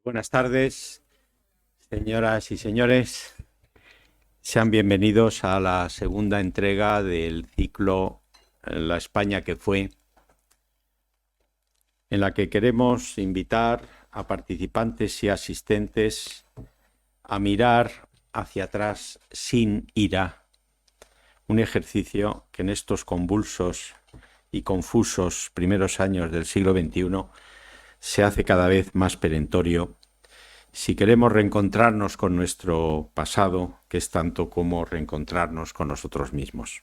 Buenas tardes, señoras y señores. Sean bienvenidos a la segunda entrega del ciclo La España que fue, en la que queremos invitar a participantes y asistentes a mirar hacia atrás sin ira, un ejercicio que en estos convulsos y confusos primeros años del siglo XXI se hace cada vez más perentorio si queremos reencontrarnos con nuestro pasado, que es tanto como reencontrarnos con nosotros mismos.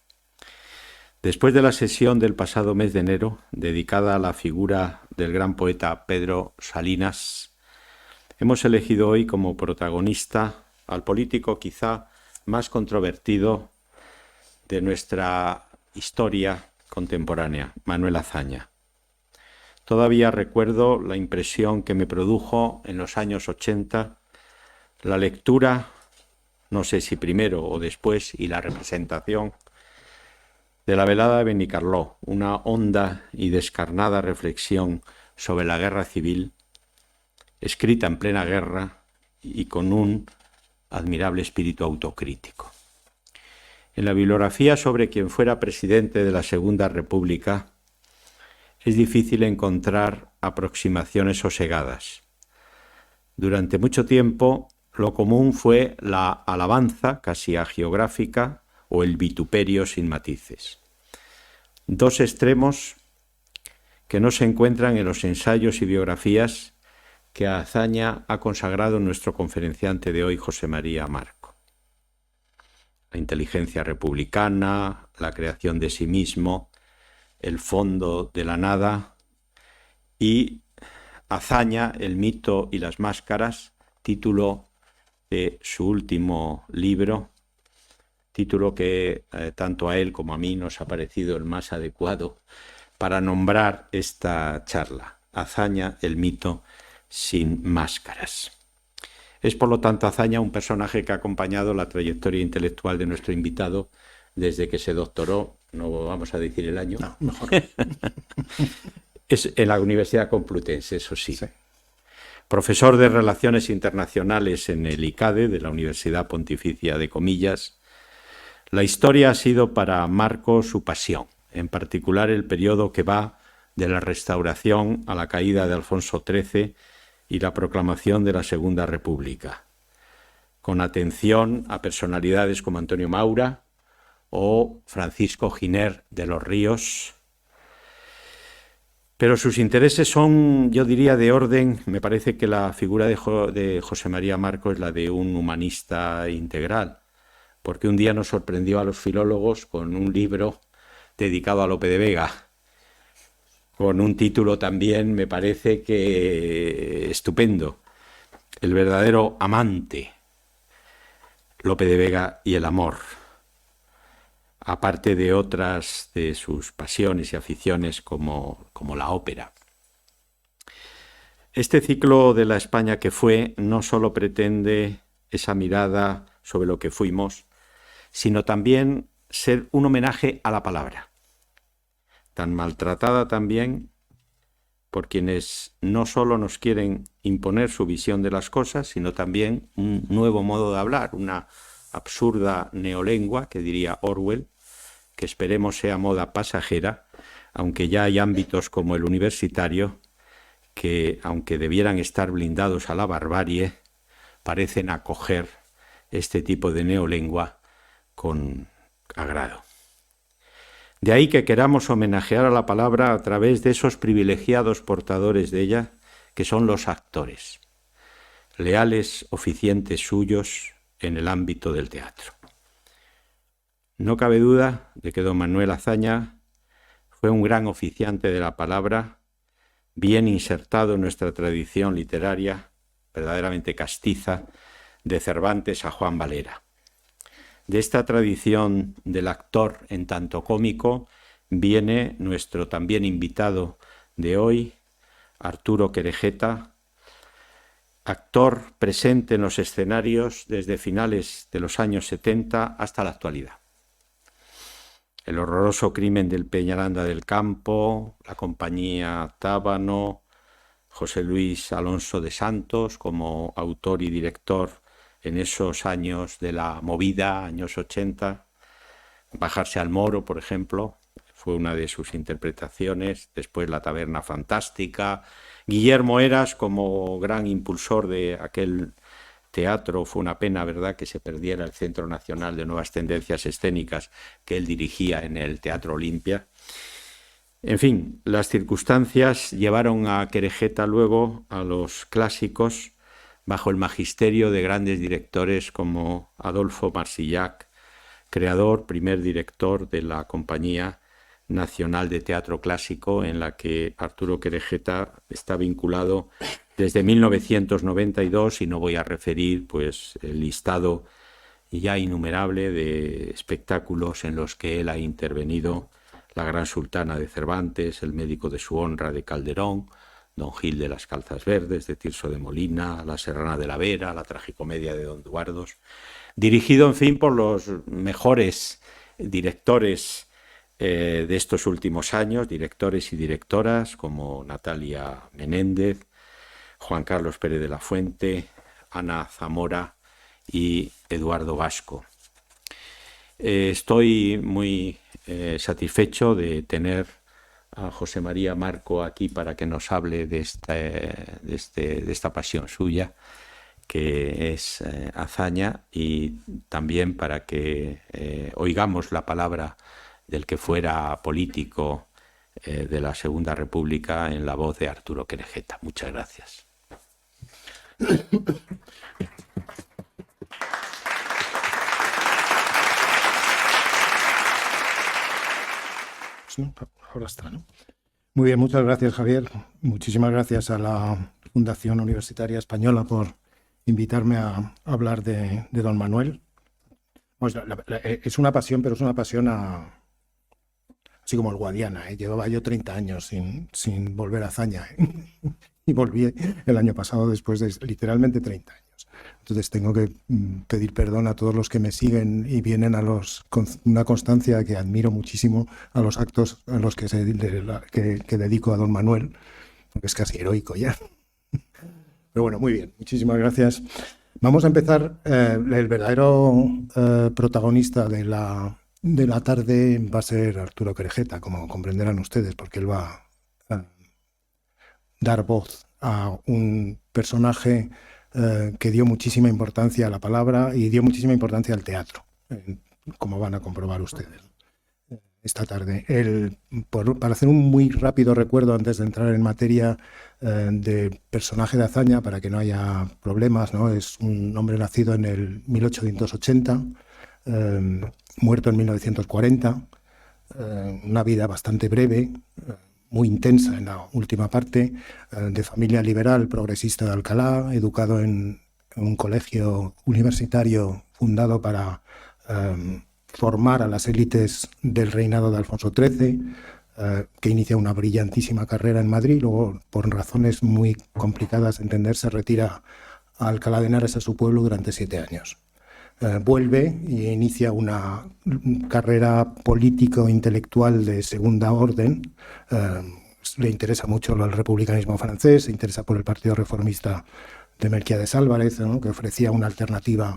Después de la sesión del pasado mes de enero, dedicada a la figura del gran poeta Pedro Salinas, hemos elegido hoy como protagonista al político quizá más controvertido de nuestra historia contemporánea, Manuel Azaña. Todavía recuerdo la impresión que me produjo en los años 80 la lectura, no sé si primero o después, y la representación de La velada de Benicarló, una honda y descarnada reflexión sobre la guerra civil, escrita en plena guerra y con un admirable espíritu autocrítico. En la bibliografía sobre quien fuera presidente de la Segunda República, es difícil encontrar aproximaciones sosegadas. Durante mucho tiempo, lo común fue la alabanza casi agiográfica o el vituperio sin matices. Dos extremos que no se encuentran en los ensayos y biografías que a Azaña ha consagrado nuestro conferenciante de hoy, José María Marco. La inteligencia republicana, la creación de sí mismo, el fondo de la nada y Azaña, el mito y las máscaras, título de su último libro, título que tanto a él como a mí nos ha parecido el más adecuado para nombrar esta charla. Azaña, el mito sin máscaras. Es por lo tanto Azaña un personaje que ha acompañado la trayectoria intelectual de nuestro invitado desde que se doctoró, no vamos a decir el año, no, mejor. Es en la Universidad Complutense, eso sí. Profesor de Relaciones Internacionales en el ICADE de la Universidad Pontificia de Comillas. La historia ha sido para Marco su pasión, en particular el periodo que va de la Restauración a la caída de Alfonso XIII y la proclamación de la Segunda República, con atención a personalidades como Antonio Maura o Francisco Giner de los Ríos. Pero sus intereses son, yo diría, de orden. Me parece que la figura de José María Marco es la de un humanista integral, porque un día nos sorprendió a los filólogos con un libro dedicado a Lope de Vega, con un título también, me parece que estupendo, El verdadero amante, Lope de Vega y el amor, aparte de otras de sus pasiones y aficiones como la ópera. Este ciclo de la España que fue no solo pretende esa mirada sobre lo que fuimos, sino también ser un homenaje a la palabra, tan maltratada también por quienes no solo nos quieren imponer su visión de las cosas, sino también un nuevo modo de hablar, una absurda neolengua, que diría Orwell, que esperemos sea moda pasajera, aunque ya hay ámbitos como el universitario que, aunque debieran estar blindados a la barbarie, parecen acoger este tipo de neolengua con agrado. De ahí que queramos homenajear a la palabra a través de esos privilegiados portadores de ella, que son los actores, leales oficiantes suyos en el ámbito del teatro. No cabe duda de que don Manuel Azaña fue un gran oficiante de la palabra, bien insertado en nuestra tradición literaria, verdaderamente castiza, de Cervantes a Juan Valera. De esta tradición del actor en tanto cómico viene nuestro también invitado de hoy, Arturo Querejeta, actor presente en los escenarios desde finales de los años 70 hasta la actualidad. El horroroso crimen del Peñaranda del Campo, La compañía Tábano, José Luis Alonso de Santos como autor y director en esos años de la movida, años 80. Bajarse al Moro, por ejemplo, fue una de sus interpretaciones. Después La Taberna Fantástica. Guillermo Heras como gran impulsor de aquel teatro. Fue una pena, ¿verdad?, que se perdiera el Centro Nacional de Nuevas Tendencias Escénicas que él dirigía en el Teatro Olimpia. En fin, las circunstancias llevaron a Querejeta luego a los clásicos bajo el magisterio de grandes directores como Adolfo Marsillac, creador, primer director de la Compañía Nacional de Teatro Clásico, en la que Arturo Querejeta está vinculado desde 1992, y no voy a referir pues el listado ya innumerable de espectáculos en los que él ha intervenido: La Gran Sultana de Cervantes, El médico de su honra de Calderón, Don Gil de las Calzas Verdes de Tirso de Molina, La Serrana de la Vera, La Tragicomedia de Don Duardos, dirigido, en fin, por los mejores directores de estos últimos años, directores y directoras como Natalia Menéndez, Juan Carlos Pérez de la Fuente, Ana Zamora y Eduardo Vasco. Estoy muy satisfecho de tener a José María Marco aquí para que nos hable de esta pasión suya, que es hazaña, y también para que oigamos la palabra del que fuera político de la Segunda República en la voz de Arturo Querejeta. Muchas gracias. Ahora está, ¿no? Muy bien, muchas gracias, Javier. Muchísimas gracias a la Fundación Universitaria Española por invitarme a hablar de don Manuel. Pues es una pasión, pero es una pasión así como el Guadiana, ¿eh? Llevaba yo 30 años sin volver a Azaña, ¿eh? Y volví el año pasado después de literalmente 30 años. Entonces tengo que pedir perdón a todos los que me siguen y vienen con una constancia que admiro muchísimo a los actos a los que dedico a don Manuel, porque es casi heroico ya. Pero bueno, muy bien, muchísimas gracias. Vamos a empezar. El verdadero protagonista de la tarde va a ser Arturo Querejeta, como comprenderán ustedes, porque él va a dar voz a un personaje que dio muchísima importancia a la palabra y dio muchísima importancia al teatro, como van a comprobar ustedes esta tarde. Para hacer un muy rápido recuerdo antes de entrar en materia de personaje de Azaña, para que no haya problemas, ¿no? Es un hombre nacido en el 1880, muerto en 1940, una vida bastante breve, muy intensa en la última parte, de familia liberal progresista de Alcalá, educado en un colegio universitario fundado para formar a las élites del reinado de Alfonso XIII, que inicia una brillantísima carrera en Madrid. Luego, por razones muy complicadas de entender, se retira a Alcalá de Henares, a su pueblo, durante 7 años. Vuelve e inicia una carrera político-intelectual de segunda orden. Le interesa mucho el republicanismo francés, se interesa por el Partido Reformista de Melquiades Álvarez, ¿no?, que ofrecía una alternativa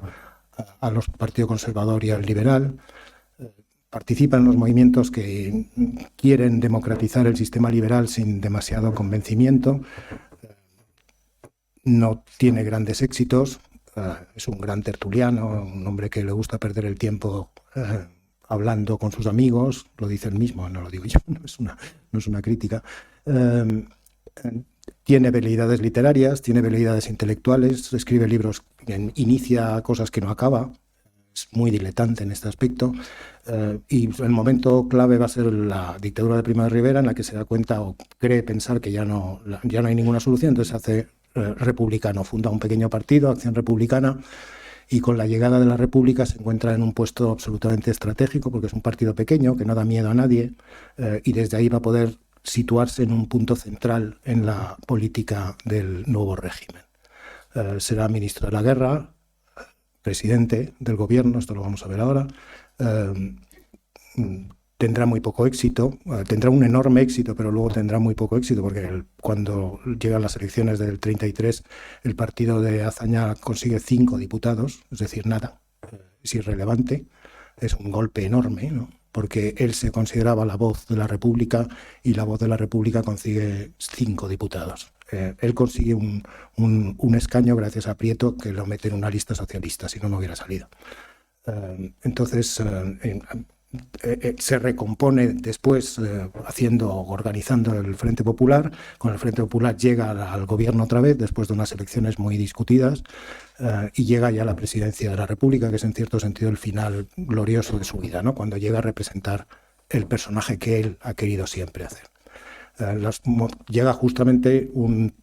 a los Partido Conservador y al liberal. Participa en los movimientos que quieren democratizar el sistema liberal sin demasiado convencimiento. No tiene grandes éxitos. Es un gran tertuliano, un hombre que le gusta perder el tiempo hablando con sus amigos. Lo dice él mismo, no lo digo yo, no es una crítica. Tiene veleidades literarias, tiene veleidades intelectuales, escribe libros, inicia cosas que no acaba. Es muy diletante en este aspecto. Y el momento clave va a ser la dictadura de Primo de Rivera, en la que se da cuenta o cree pensar que ya no hay ninguna solución. Entonces se hace republicano, funda un pequeño partido, Acción Republicana, y con la llegada de la República se encuentra en un puesto absolutamente estratégico, porque es un partido pequeño que no da miedo a nadie, y desde ahí va a poder situarse en un punto central en la política del nuevo régimen. Será ministro de la Guerra, presidente del gobierno, esto lo vamos a ver ahora, tendrá muy poco éxito, tendrá un enorme éxito, pero luego tendrá muy poco éxito, porque cuando llegan las elecciones del 33, el partido de Azaña consigue 5 diputados, es decir, nada, es irrelevante, es un golpe enorme, ¿no? Porque él se consideraba la voz de la República y la voz de la República consigue 5 diputados. Él consigue un escaño gracias a Prieto, que lo mete en una lista socialista, si no, no hubiera salido. Entonces se recompone después organizando el Frente Popular. Con el Frente Popular llega al gobierno otra vez después de unas elecciones muy discutidas y llega ya a la presidencia de la República, que es en cierto sentido el final glorioso de su vida, ¿no? Cuando llega a representar el personaje que él ha querido siempre hacer. Llega justamente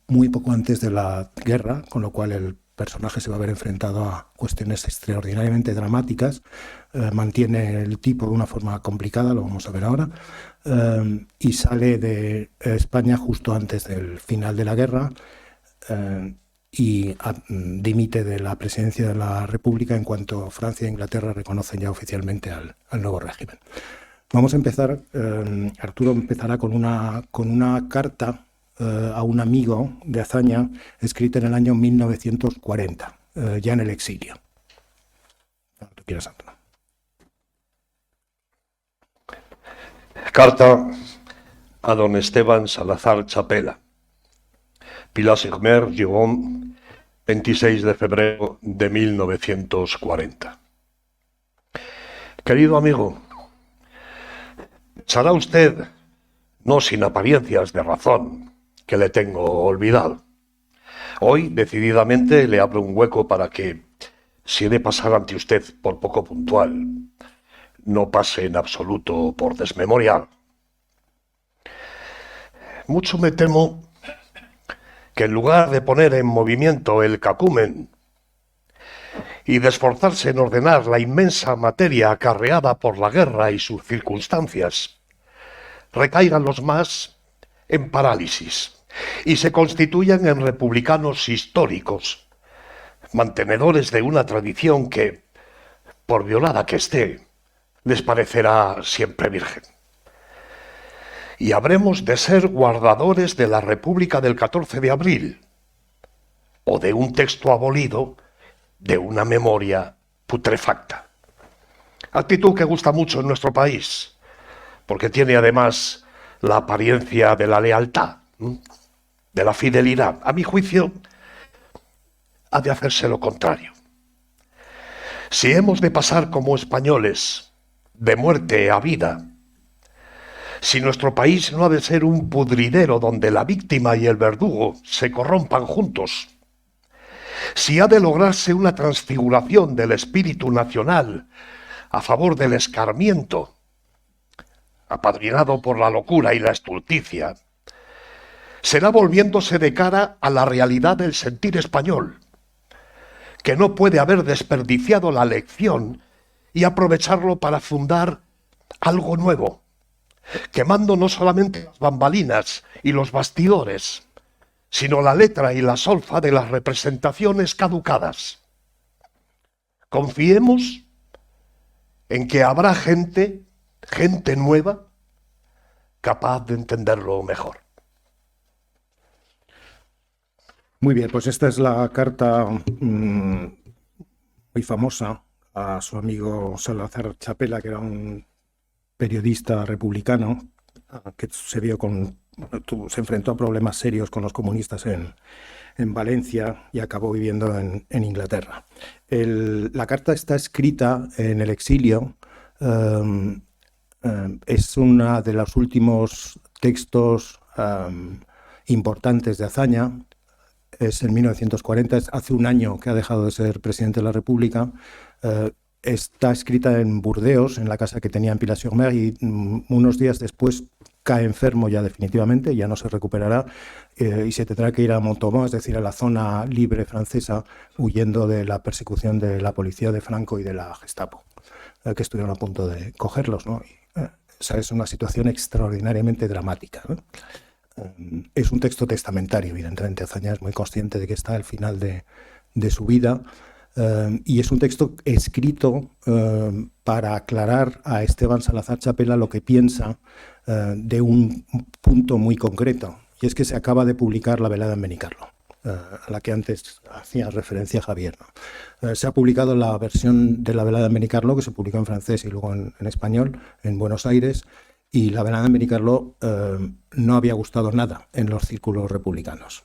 muy poco antes de la guerra, con lo cual el personaje se va a ver enfrentado a cuestiones extraordinariamente dramáticas, mantiene el tipo de una forma complicada, lo vamos a ver ahora, y sale de España justo antes del final de la guerra y dimite de la presidencia de la República en cuanto Francia e Inglaterra reconocen ya oficialmente al nuevo régimen. Vamos a empezar, Arturo empezará con una carta a un amigo de Azaña, escrita en el año 1940, ya en el exilio. Cuando quieras, Arturo. Carta a don Esteban Salazar Chapela. Pilar-sur-Mer, Gironde, 26 de febrero de 1940. Querido amigo, pensará usted, no sin apariencias de razón, que le tengo olvidado. Hoy, decididamente, le abro un hueco para que, si he de pasar ante usted por poco puntual, no pase en absoluto por desmemorial. Mucho me temo que en lugar de poner en movimiento el cacumen y de esforzarse en ordenar la inmensa materia acarreada por la guerra y sus circunstancias, recaigan los más en parálisis y se constituyan en republicanos históricos, mantenedores de una tradición que, por violada que esté, les parecerá siempre virgen. Y habremos de ser guardadores de la República del 14 de abril, o de un texto abolido, de una memoria putrefacta. Actitud que gusta mucho en nuestro país, porque tiene además la apariencia de la lealtad, de la fidelidad. A mi juicio, ha de hacerse lo contrario. Si hemos de pasar como españoles de muerte a vida, si nuestro país no ha de ser un pudridero donde la víctima y el verdugo se corrompan juntos, si ha de lograrse una transfiguración del espíritu nacional a favor del escarmiento, apadrinado por la locura y la estulticia, será volviéndose de cara a la realidad del sentir español, que no puede haber desperdiciado la lección y aprovecharlo para fundar algo nuevo, quemando no solamente las bambalinas y los bastidores, sino la letra y la solfa de las representaciones caducadas. Confiemos en que habrá gente nueva, capaz de entenderlo mejor. Muy bien, pues esta es la carta muy famosa a su amigo Salazar Chapela, que era un periodista republicano que se enfrentó a problemas serios con los comunistas en Valencia y acabó viviendo en Inglaterra. La carta está escrita en el exilio, es uno de los últimos textos importantes de Azaña. Es en 1940, hace un año que ha dejado de ser presidente de la República. Está escrita en Burdeos, en la casa que tenía en Pilar-sur-Mer, y unos días después cae enfermo ya definitivamente, ya no se recuperará, y se tendrá que ir a Montauban, es decir, a la zona libre francesa, huyendo de la persecución de la policía de Franco y de la Gestapo, que estuvieron a punto de cogerlos, ¿no? Esa es una situación extraordinariamente dramática, ¿no? Es un texto testamentario, evidentemente. Azaña es muy consciente de que está al final de su vida. Y es un texto escrito para aclarar a Esteban Salazar Chapela lo que piensa de un punto muy concreto, y es que se acaba de publicar La velada en Benicarló, a la que antes hacía referencia Javier, ¿no? Se ha publicado la versión de La velada en Benicarló, que se publicó en francés y luego en español, en Buenos Aires, y La velada en Benicarló no había gustado nada en los círculos republicanos.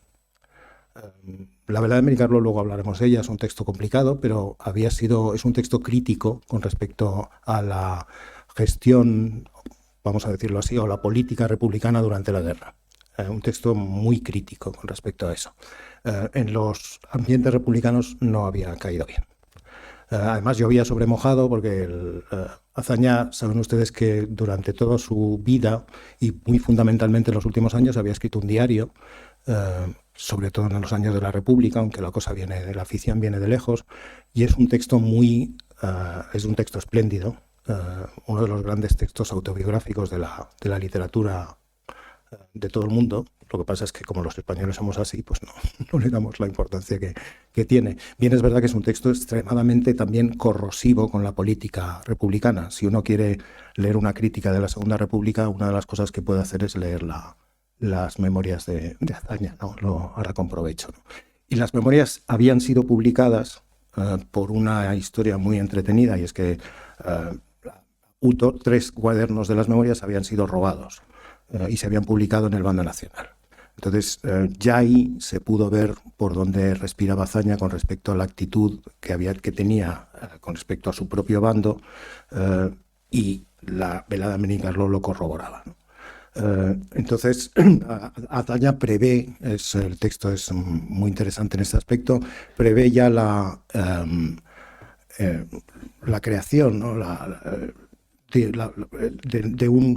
La velada de Benicarló, luego hablaremos de ella, es un texto complicado, pero es un texto crítico con respecto a la gestión, vamos a decirlo así, o la política republicana durante la guerra. Un texto muy crítico con respecto a eso. En los ambientes republicanos no había caído bien. Además llovía sobre mojado porque Azaña, saben ustedes que durante toda su vida y muy fundamentalmente en los últimos años había escrito un diario, sobre todo en los años de la República, aunque la cosa viene de la afición, viene de lejos, y es un texto es un texto espléndido, uno de los grandes textos autobiográficos de la literatura de todo el mundo. Lo que pasa es que como los españoles somos así, pues no le damos la importancia que tiene. Bien, es verdad que es un texto extremadamente también corrosivo con la política republicana. Si uno quiere leer una crítica de la Segunda República, una de las cosas que puede hacer es leer las memorias de Azaña, ¿no? Lo hará con provecho, ¿no? Y las memorias habían sido publicadas por una historia muy entretenida, y es que 3 cuadernos de las memorias habían sido robados y se habían publicado en el Bando Nacional. Entonces, ya ahí se pudo ver por dónde respiraba Azaña con respecto a la actitud que tenía con respecto a su propio bando, y La velada en Benicarló lo corroboraba, ¿no? Entonces, Azaña prevé, el texto es muy interesante en este aspecto, prevé ya la creación, ¿no? de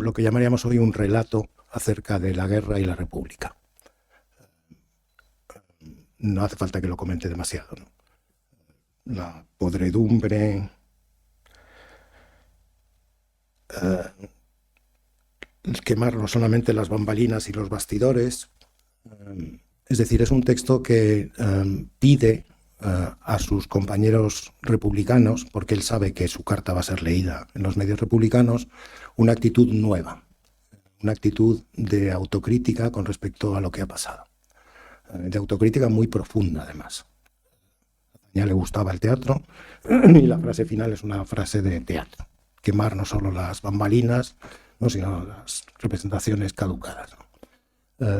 lo que llamaríamos hoy un relato acerca de la guerra y la República. No hace falta que lo comente demasiado, ¿no? La podredumbre, el quemar no solamente las bambalinas y los bastidores. Es decir, es un texto que pide a sus compañeros republicanos, porque él sabe que su carta va a ser leída en los medios republicanos, una actitud nueva, una actitud de autocrítica con respecto a lo que ha pasado, de autocrítica muy profunda además. A Azaña le gustaba el teatro y la frase final es una frase de teatro: quemar no solo las bambalinas, no, sino las representaciones caducadas, ¿no?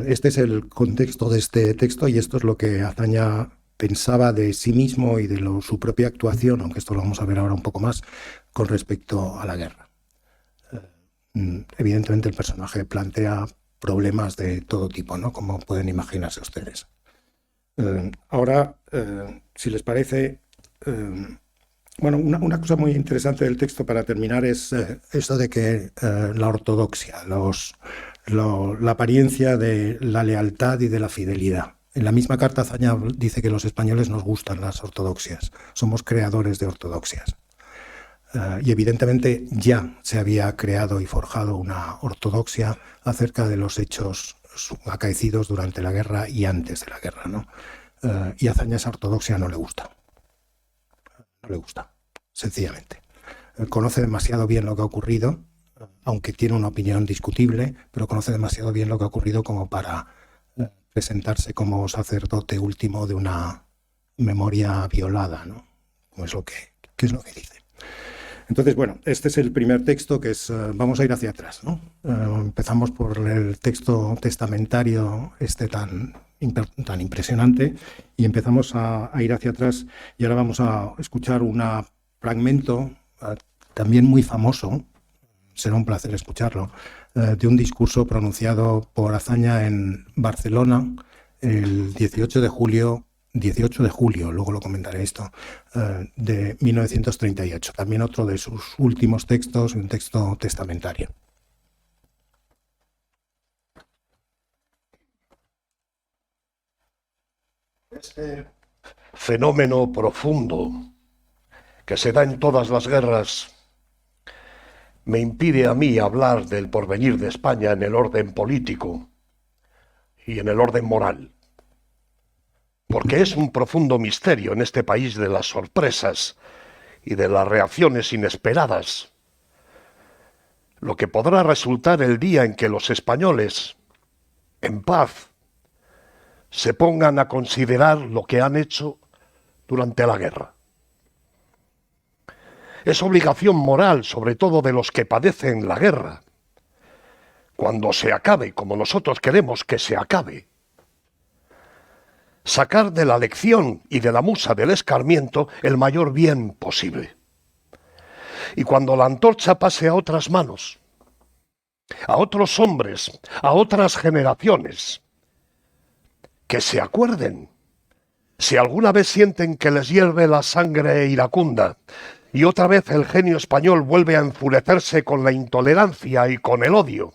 Este es el contexto de este texto, y esto es lo que Azaña pensaba de sí mismo y de su propia actuación, aunque esto lo vamos a ver ahora un poco más, con respecto a la guerra. Evidentemente el personaje plantea problemas de todo tipo, ¿no? Como pueden imaginarse ustedes. Ahora, si les parece, bueno, una cosa muy interesante del texto para terminar es esto de que la ortodoxia, la apariencia de la lealtad y de la fidelidad. En la misma carta Azaña dice que los españoles nos gustan las ortodoxias, somos creadores de ortodoxias. Y evidentemente ya se había creado y forjado una ortodoxia acerca de los hechos acaecidos durante la guerra y antes de la guerra, ¿no? Y a Azaña esa ortodoxia no le gusta. No le gusta, sencillamente. Conoce demasiado bien lo que ha ocurrido, aunque tiene una opinión discutible, pero conoce demasiado bien lo que ha ocurrido como para presentarse como sacerdote último de una memoria violada, ¿no? Como es lo que dice. Entonces, bueno, este es el primer texto, que es, vamos a ir hacia atrás, ¿no? Empezamos por el texto testamentario tan impresionante, y empezamos a ir hacia atrás, y ahora vamos a escuchar un fragmento también muy famoso, será un placer escucharlo, de un discurso pronunciado por Azaña en Barcelona el 18 de julio, luego lo comentaré esto, de 1938. También otro de sus últimos textos, un texto testamentario. Este fenómeno profundo que se da en todas las guerras me impide a mí hablar del porvenir de España en el orden político y en el orden moral. porque es un profundo misterio en este país de las sorpresas y de las reacciones inesperadas lo que podrá resultar el día en que los españoles, en paz, se pongan a considerar lo que han hecho durante la guerra. Es obligación moral, sobre todo de los que padecen la guerra, cuando se acabe, como nosotros queremos que se acabe, sacar de la lección y de la musa del escarmiento el mayor bien posible. Y cuando la antorcha pase a otras manos, a otros hombres, a otras generaciones, que se acuerden, si alguna vez sienten que les hierve la sangre iracunda, y otra vez el genio español vuelve a enfurecerse con la intolerancia y con el odio,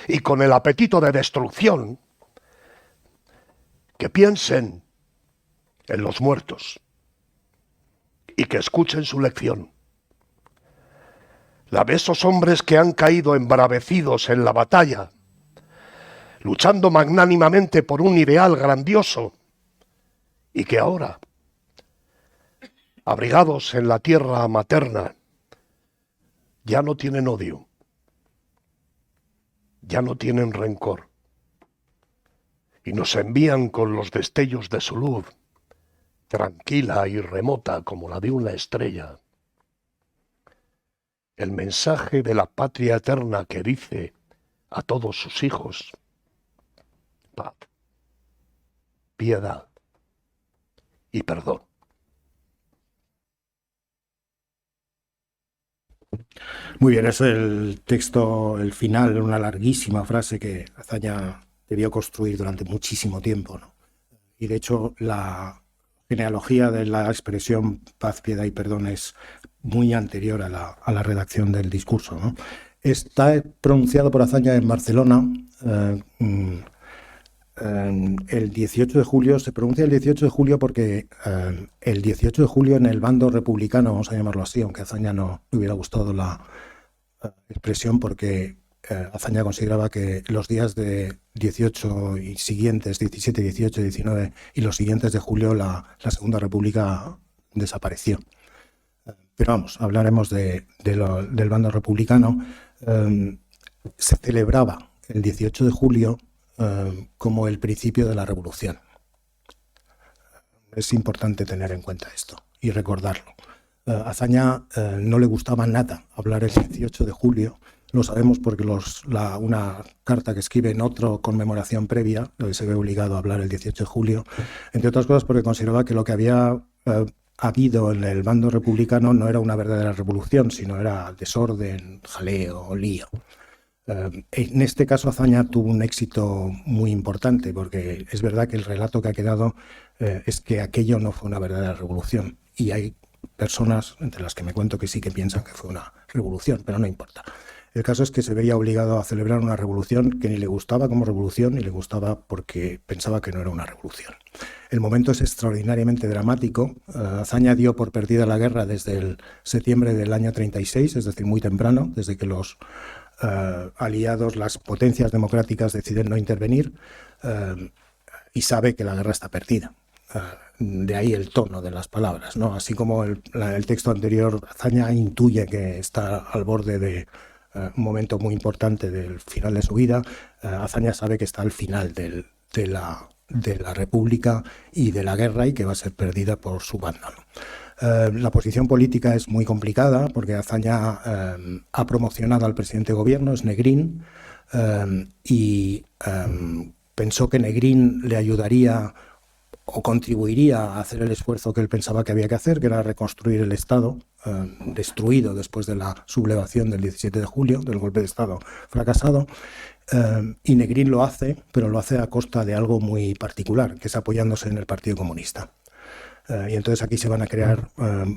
y con el apetito de destrucción, que piensen en los muertos, y que escuchen su lección. La de esos hombres que han caído embravecidos en la batalla, luchando magnánimamente por un ideal grandioso, y que ahora, abrigados en la tierra materna, ya no tienen odio, ya no tienen rencor, y nos envían con los destellos de su luz, tranquila y remota como la de una estrella, el mensaje de la patria eterna que dice a todos sus hijos: paz, piedad y perdón. Muy bien, eso es el texto, el final, una larguísima frase que Azaña debió construir durante muchísimo tiempo, ¿no? Y de hecho la genealogía de la expresión paz, piedad y perdón es muy anterior a la redacción del discurso, ¿no? Está pronunciado por Azaña en Barcelona el 18 de julio. Se pronuncia el 18 de julio porque el 18 de julio en el bando republicano, vamos a llamarlo así, aunque a Azaña no le hubiera gustado la expresión, porque Azaña consideraba que los días de 18 y siguientes, 17, 18, 19 y los siguientes de julio, la Segunda República desapareció. Pero vamos, hablaremos del bando republicano. Se celebraba el 18 de julio como el principio de la revolución. Es importante tener en cuenta esto y recordarlo. A Azaña no le gustaba nada hablar el 18 de julio. Lo sabemos porque una carta que escribe en otra conmemoración previa, donde se ve obligado a hablar el 18 de julio, entre otras cosas porque consideraba que lo que había habido en el bando republicano no era una verdadera revolución, sino era desorden, jaleo, lío. En este caso Azaña tuvo un éxito muy importante, porque es verdad que el relato que ha quedado es que aquello no fue una verdadera revolución, y hay personas, entre las que me cuento, que sí que piensan que fue una revolución, pero no importa. El caso es que se veía obligado a celebrar una revolución que ni le gustaba como revolución, ni le gustaba porque pensaba que no era una revolución. El momento es extraordinariamente dramático. Azaña dio por perdida la guerra desde el septiembre del año 36, es decir, muy temprano, desde que los aliados, las potencias democráticas, deciden no intervenir, y sabe que la guerra está perdida. De ahí el tono de las palabras, ¿no? Así como el texto anterior, Azaña intuye que está al borde de un momento muy importante del final de su vida. Azaña sabe que está al final de la República y de la guerra, y que va a ser perdida por su bando, ¿no? La posición política es muy complicada porque Azaña ha promocionado al presidente de gobierno, es Negrín, y pensó que Negrín le ayudaría o contribuiría a hacer el esfuerzo que él pensaba que había que hacer, que era reconstruir el Estado, destruido después de la sublevación del 17 de julio, del golpe de Estado fracasado. Y Negrín lo hace, pero lo hace a costa de algo muy particular, que es apoyándose en el Partido Comunista. Y entonces aquí se van a crear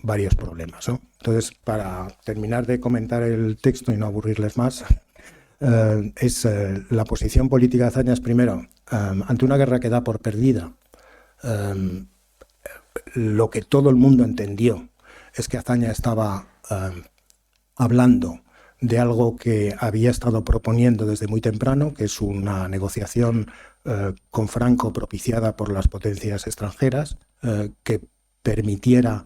varios problemas, ¿no? Entonces, para terminar de comentar el texto y no aburrirles más, la posición política de Azaña es, primero, ante una guerra que da por perdida, lo que todo el mundo entendió es que Azaña estaba hablando de algo que había estado proponiendo desde muy temprano, que es una negociación con Franco propiciada por las potencias extranjeras, que permitiera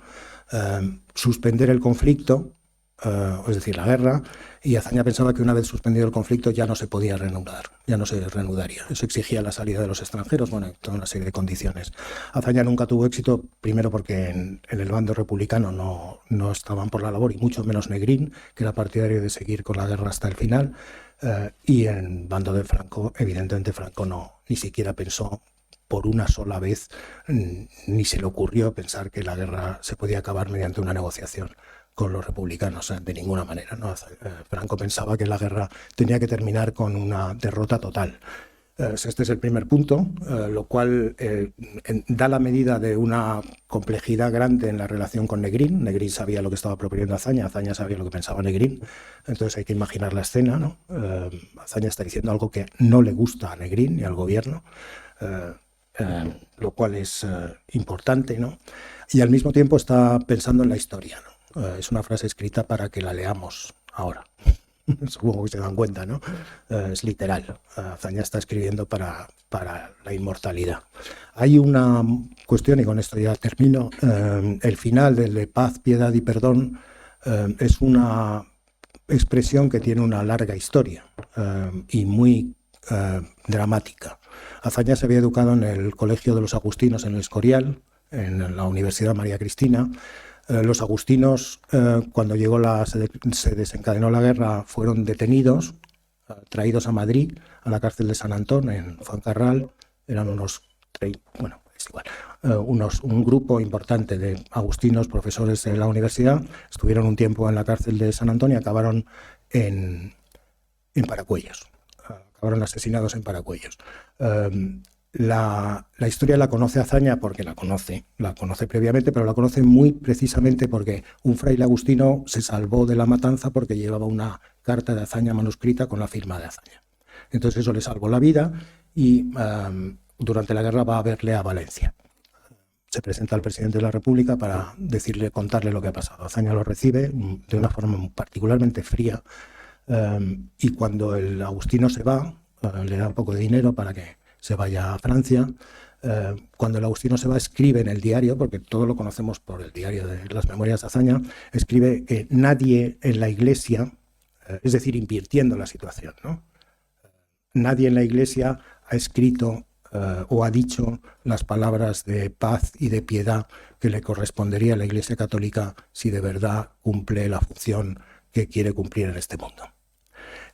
suspender el conflicto, es decir, la guerra, y Azaña pensaba que una vez suspendido el conflicto ya no se podía reanudar, ya no se reanudaría. Eso exigía la salida de los extranjeros, bueno, toda una serie de condiciones. Azaña nunca tuvo éxito, primero porque en el bando republicano no estaban por la labor, y mucho menos Negrín, que era partidario de seguir con la guerra hasta el final, y en el bando de Franco, evidentemente Franco ni siquiera pensó por una sola vez, ni se le ocurrió pensar que la guerra se podía acabar mediante una negociación con los republicanos, de ninguna manera, ¿no? Franco pensaba que la guerra tenía que terminar con una derrota total. Este es el primer punto, lo cual da la medida de una complejidad grande en la relación con Negrín. Negrín sabía lo que estaba proponiendo Azaña, Azaña sabía lo que pensaba Negrín, entonces hay que imaginar la escena, ¿no? Azaña está diciendo algo que no le gusta a Negrín ni al gobierno, lo cual es importante, ¿no? Y al mismo tiempo está pensando en la historia, ¿no? Es una frase escrita para que la leamos ahora. Supongo que se dan cuenta, ¿no? Es literal. Azaña está escribiendo para la inmortalidad. Hay una cuestión, y con esto ya termino, el final del de paz, piedad y perdón es una expresión que tiene una larga historia y muy dramática. Azaña se había educado en el Colegio de los Agustinos en el Escorial, en la Universidad María Cristina. Los agustinos, cuando se desencadenó la guerra, fueron detenidos, traídos a Madrid, a la cárcel de San Antón, en Fuencarral. Eran un grupo importante de agustinos, profesores de la universidad. Estuvieron un tiempo en la cárcel de San Antón y acabaron en Paracuellos. Acabaron asesinados en Paracuellos. La historia la conoce Azaña porque la conoce previamente, pero la conoce muy precisamente porque un fraile agustino se salvó de la matanza porque llevaba una carta de Azaña manuscrita con la firma de Azaña. Entonces eso le salvó la vida y durante la guerra va a verle a Valencia. Se presenta al presidente de la República para contarle lo que ha pasado. Azaña lo recibe de una forma particularmente fría y cuando el agustino se va, le da un poco de dinero para que se vaya a Francia. Cuando el agustino se va, escribe en el diario, porque todo lo conocemos por el diario de las Memorias de Azaña, escribe que nadie en la Iglesia, es decir, invirtiendo la situación, ¿no? Nadie en la Iglesia ha escrito o ha dicho las palabras de paz y de piedad que le correspondería a la Iglesia Católica si de verdad cumple la función que quiere cumplir en este mundo.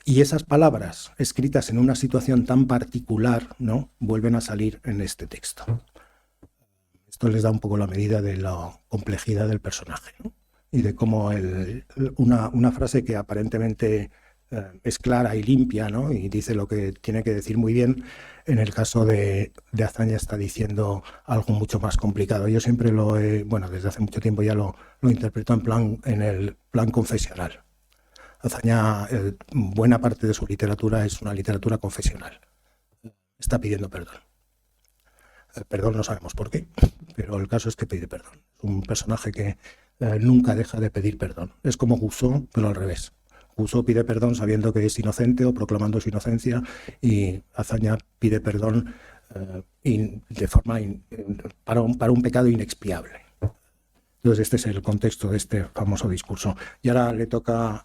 Y esas palabras, escritas en una situación tan particular, ¿no?, vuelven a salir en este texto. Esto les da un poco la medida de la complejidad del personaje, ¿no? Y de cómo una frase que aparentemente es clara y limpia, ¿no?, y dice lo que tiene que decir muy bien, en el caso de Azaña está diciendo algo mucho más complicado. Yo siempre desde hace mucho tiempo ya lo interpreto en el plan confesional. Azaña, buena parte de su literatura es una literatura confesional. Está pidiendo perdón. Perdón no sabemos por qué, pero el caso es que pide perdón. Es un personaje que nunca deja de pedir perdón. Es como Gusó, pero al revés. Gusó pide perdón sabiendo que es inocente o proclamando su inocencia, y Azaña pide perdón para un pecado inexpiable. Entonces este es el contexto de este famoso discurso. Y ahora le toca,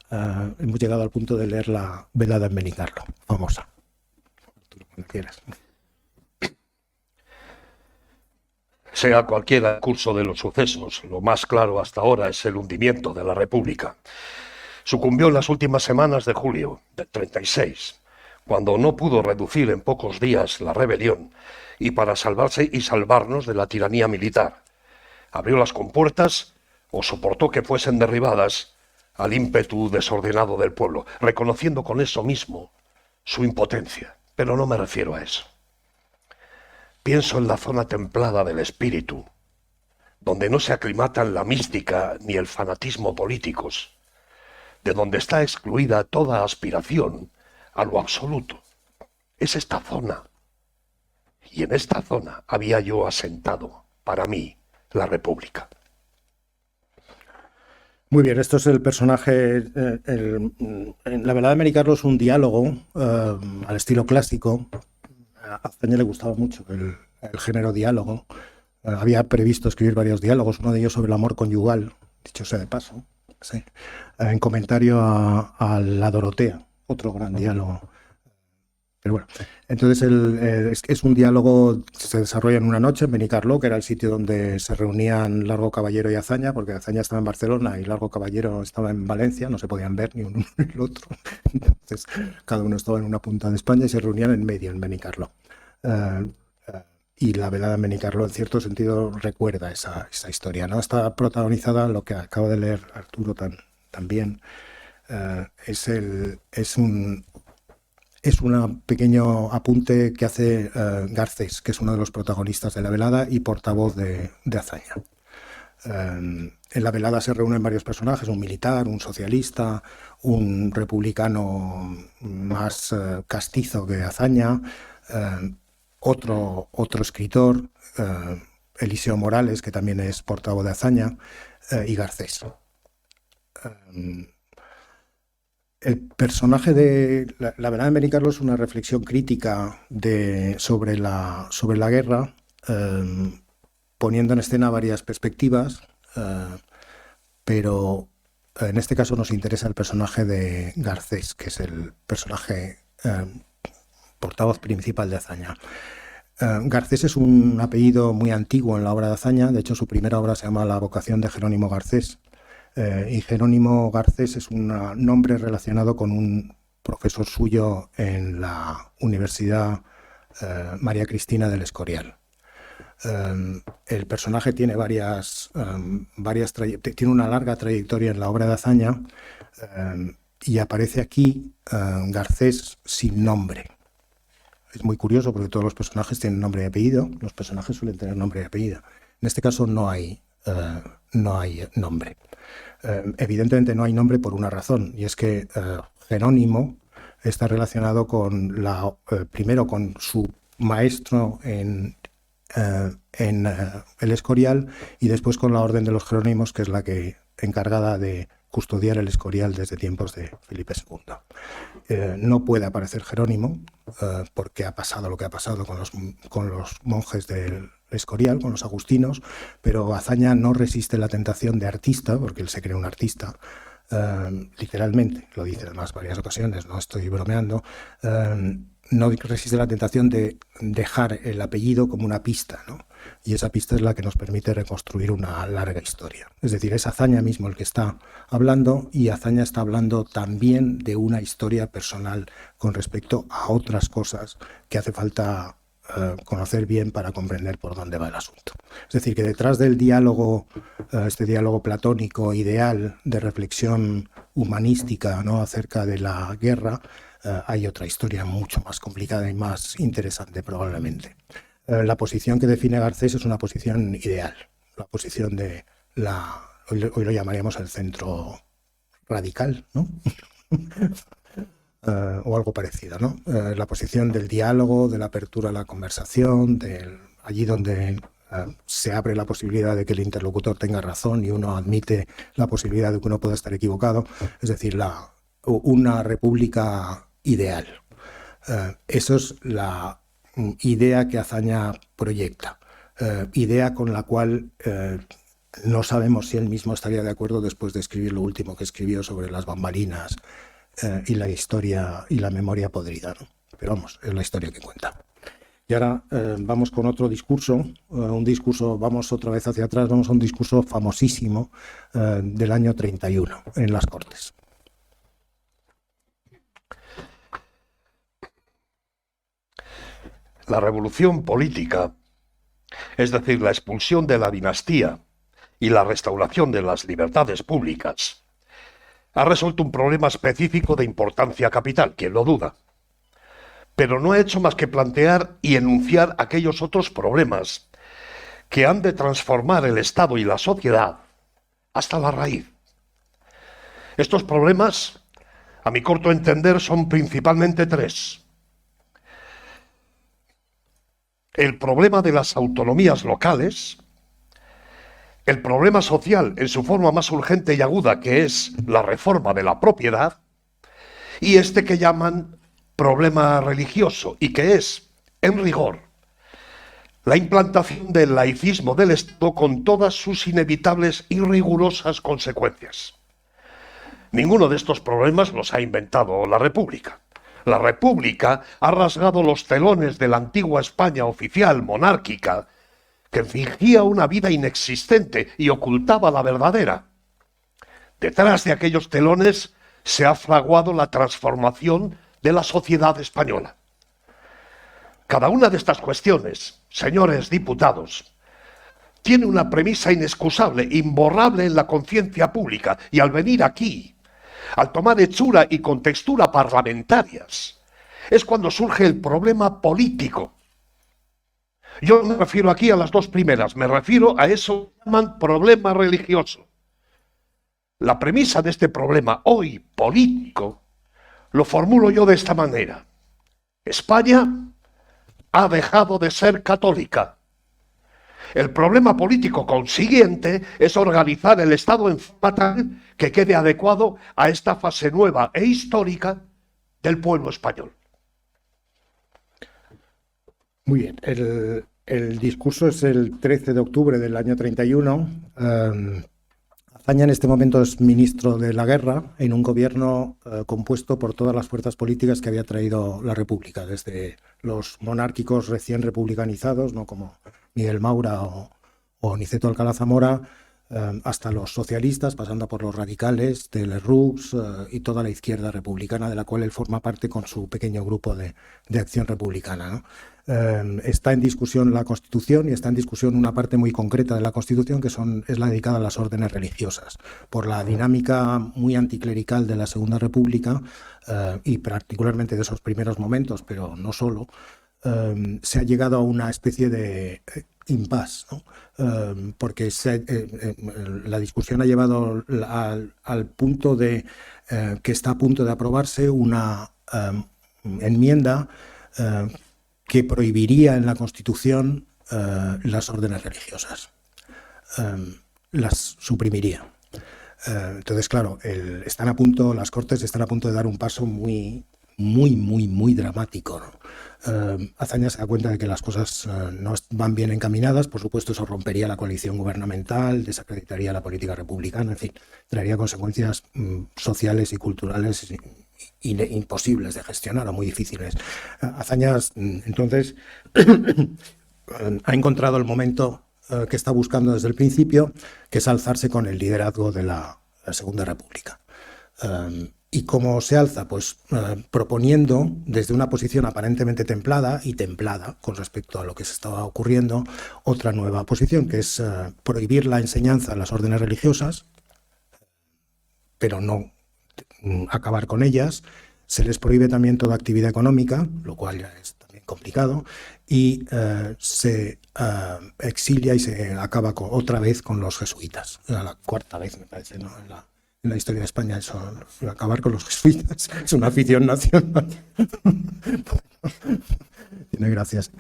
hemos llegado al punto de leer la Velada en Benicarlo, famosa. Cuando quieras. Sea cualquiera el curso de los sucesos, lo más claro hasta ahora es el hundimiento de la República. Sucumbió en las últimas semanas de julio del 36, cuando no pudo reducir en pocos días la rebelión y para salvarse y salvarnos de la tiranía militar. Abrió las compuertas o soportó que fuesen derribadas al ímpetu desordenado del pueblo, reconociendo con eso mismo su impotencia. Pero no me refiero a eso. Pienso en la zona templada del espíritu, donde no se aclimatan la mística ni el fanatismo políticos, de donde está excluida toda aspiración a lo absoluto. Es esta zona. Y en esta zona había yo asentado, para mí, la República. Muy bien, esto es el personaje. En La velada de Menicarló es un diálogo al estilo clásico. A Azaña le gustaba mucho el género diálogo. Había previsto escribir varios diálogos, uno de ellos sobre el amor conyugal, dicho sea de paso, sí, en comentario a la Dorotea, otro gran diálogo. Pero bueno, entonces es un diálogo, se desarrolla en una noche en Benicarló, que era el sitio donde se reunían Largo Caballero y Azaña, porque Azaña estaba en Barcelona y Largo Caballero estaba en Valencia, no se podían ver ni uno ni el otro. Entonces cada uno estaba en una punta de España y se reunían en medio, en Benicarló. Y la velada en Benicarló, en cierto sentido, recuerda esa historia, ¿no? Está protagonizada, lo que acaba de leer Arturo también, es un pequeño apunte que hace Garcés, que es uno de los protagonistas de la velada y portavoz de Azaña. En la velada se reúnen varios personajes, un militar, un socialista, un republicano más castizo que Azaña, otro escritor, Eliseo Morales, que también es portavoz de Azaña, y Garcés. El personaje de la velada de Benicarló es una reflexión crítica sobre la guerra, poniendo en escena varias perspectivas, pero en este caso nos interesa el personaje de Garcés, que es el personaje portavoz principal de Azaña. Garcés es un apellido muy antiguo en la obra de Azaña. De hecho, su primera obra se llama La vocación de Jerónimo Garcés. Y Jerónimo Garcés es un nombre relacionado con un profesor suyo en la Universidad María Cristina del Escorial. El personaje tiene tiene una larga trayectoria en la obra de Azaña y aparece aquí Garcés sin nombre. Es muy curioso porque todos los personajes tienen nombre y apellido. Los personajes suelen tener nombre y apellido. En este caso no hay nombre. Evidentemente no hay nombre por una razón, y es que Jerónimo está relacionado con primero con su maestro en el Escorial y después con la Orden de los Jerónimos, que es la que encargada de custodiar el Escorial desde tiempos de Felipe II. No puede aparecer Jerónimo porque ha pasado lo que ha pasado con los monjes del Escorial, con los agustinos, pero Azaña no resiste la tentación de artista, porque él se cree un artista, literalmente, lo dice además varias ocasiones, no estoy bromeando, no resiste la tentación de dejar el apellido como una pista, ¿no? Y esa pista es la que nos permite reconstruir una larga historia. Es decir, es Azaña mismo el que está hablando, y Azaña está hablando también de una historia personal con respecto a otras cosas que hace falta conocer bien para comprender por dónde va el asunto. Es decir, que detrás del diálogo, este diálogo platónico ideal de reflexión humanística, ¿no?, acerca de la guerra, hay otra historia mucho más complicada y más interesante probablemente. La posición que define Garcés es una posición ideal, la posición de hoy lo llamaríamos el centro radical, ¿no? O algo parecido, ¿no? La posición del diálogo, de la apertura a la conversación, allí donde se abre la posibilidad de que el interlocutor tenga razón y uno admite la posibilidad de que uno pueda estar equivocado, es decir, una república ideal. Eso es la idea que Azaña proyecta, idea con la cual no sabemos si él mismo estaría de acuerdo después de escribir lo último que escribió sobre las bambalinas y la historia y la memoria podrida, ¿no? Pero vamos, es la historia que cuenta. Y ahora vamos con otro discurso, vamos otra vez hacia atrás, vamos a un discurso famosísimo del año 31 en las Cortes. La revolución política, es decir, la expulsión de la dinastía y la restauración de las libertades públicas, ha resuelto un problema específico de importancia capital, quien lo duda, pero no ha hecho más que plantear y enunciar aquellos otros problemas que han de transformar el Estado y la sociedad hasta la raíz. Estos problemas, a mi corto entender, son principalmente tres. El problema de las autonomías locales, el problema social en su forma más urgente y aguda, que es la reforma de la propiedad, y este que llaman problema religioso, y que es, en rigor, la implantación del laicismo del Estado con todas sus inevitables y rigurosas consecuencias. Ninguno de estos problemas los ha inventado la República. La República ha rasgado los telones de la antigua España oficial monárquica, que fingía una vida inexistente y ocultaba la verdadera. Detrás de aquellos telones se ha fraguado la transformación de la sociedad española. Cada una de estas cuestiones, señores diputados, tiene una premisa inexcusable, imborrable en la conciencia pública, y al venir aquí, al tomar hechura y contextura parlamentarias, es cuando surge el problema político. Yo no me refiero aquí a las dos primeras, me refiero a eso que llaman problema religioso. La premisa de este problema hoy político lo formulo yo de esta manera. España ha dejado de ser católica. El problema político consiguiente es organizar el Estado en forma tal que quede adecuado a esta fase nueva e histórica del pueblo español. Muy bien, el discurso es el 13 de octubre del año 31. Azaña en este momento es ministro de la Guerra en un gobierno compuesto por todas las fuerzas políticas que había traído la República, desde los monárquicos recién republicanizados, ¿no?, como Miguel Maura o Niceto Alcalá Zamora, hasta los socialistas, pasando por los radicales, de Lerroux y toda la izquierda republicana, de la cual él forma parte con su pequeño grupo de acción republicana, ¿no? Está en discusión la Constitución y está en discusión una parte muy concreta de la Constitución que es la dedicada a las órdenes religiosas. Por la dinámica muy anticlerical de la Segunda República y particularmente de esos primeros momentos, pero no solo, se ha llegado a una especie de impasse, ¿no? Porque la discusión ha llevado al punto de que está a punto de aprobarse una enmienda que prohibiría en la Constitución las órdenes religiosas, las suprimiría. Entonces, claro, las Cortes están a punto de dar un paso muy dramático, ¿no? Azaña se da cuenta de que las cosas no van bien encaminadas. Por supuesto, eso rompería la coalición gubernamental, desacreditaría la política republicana, en fin, traería consecuencias sociales y culturales imposibles de gestionar o muy difíciles. Azaña, entonces, ha encontrado el momento que está buscando desde el principio, que es alzarse con el liderazgo de la Segunda República. ¿Y cómo se alza? Pues proponiendo desde una posición aparentemente templada con respecto a lo que se estaba ocurriendo, otra nueva posición, que es prohibir la enseñanza en las órdenes religiosas, pero no acabar con ellas. Se les prohíbe también toda actividad económica, lo cual ya es también complicado, y se exilia y se acaba otra vez con los jesuitas. La cuarta vez, me parece, ¿no?, en la historia de España, eso, acabar con los jesuitas. Es una afición nacional. Tiene gracias.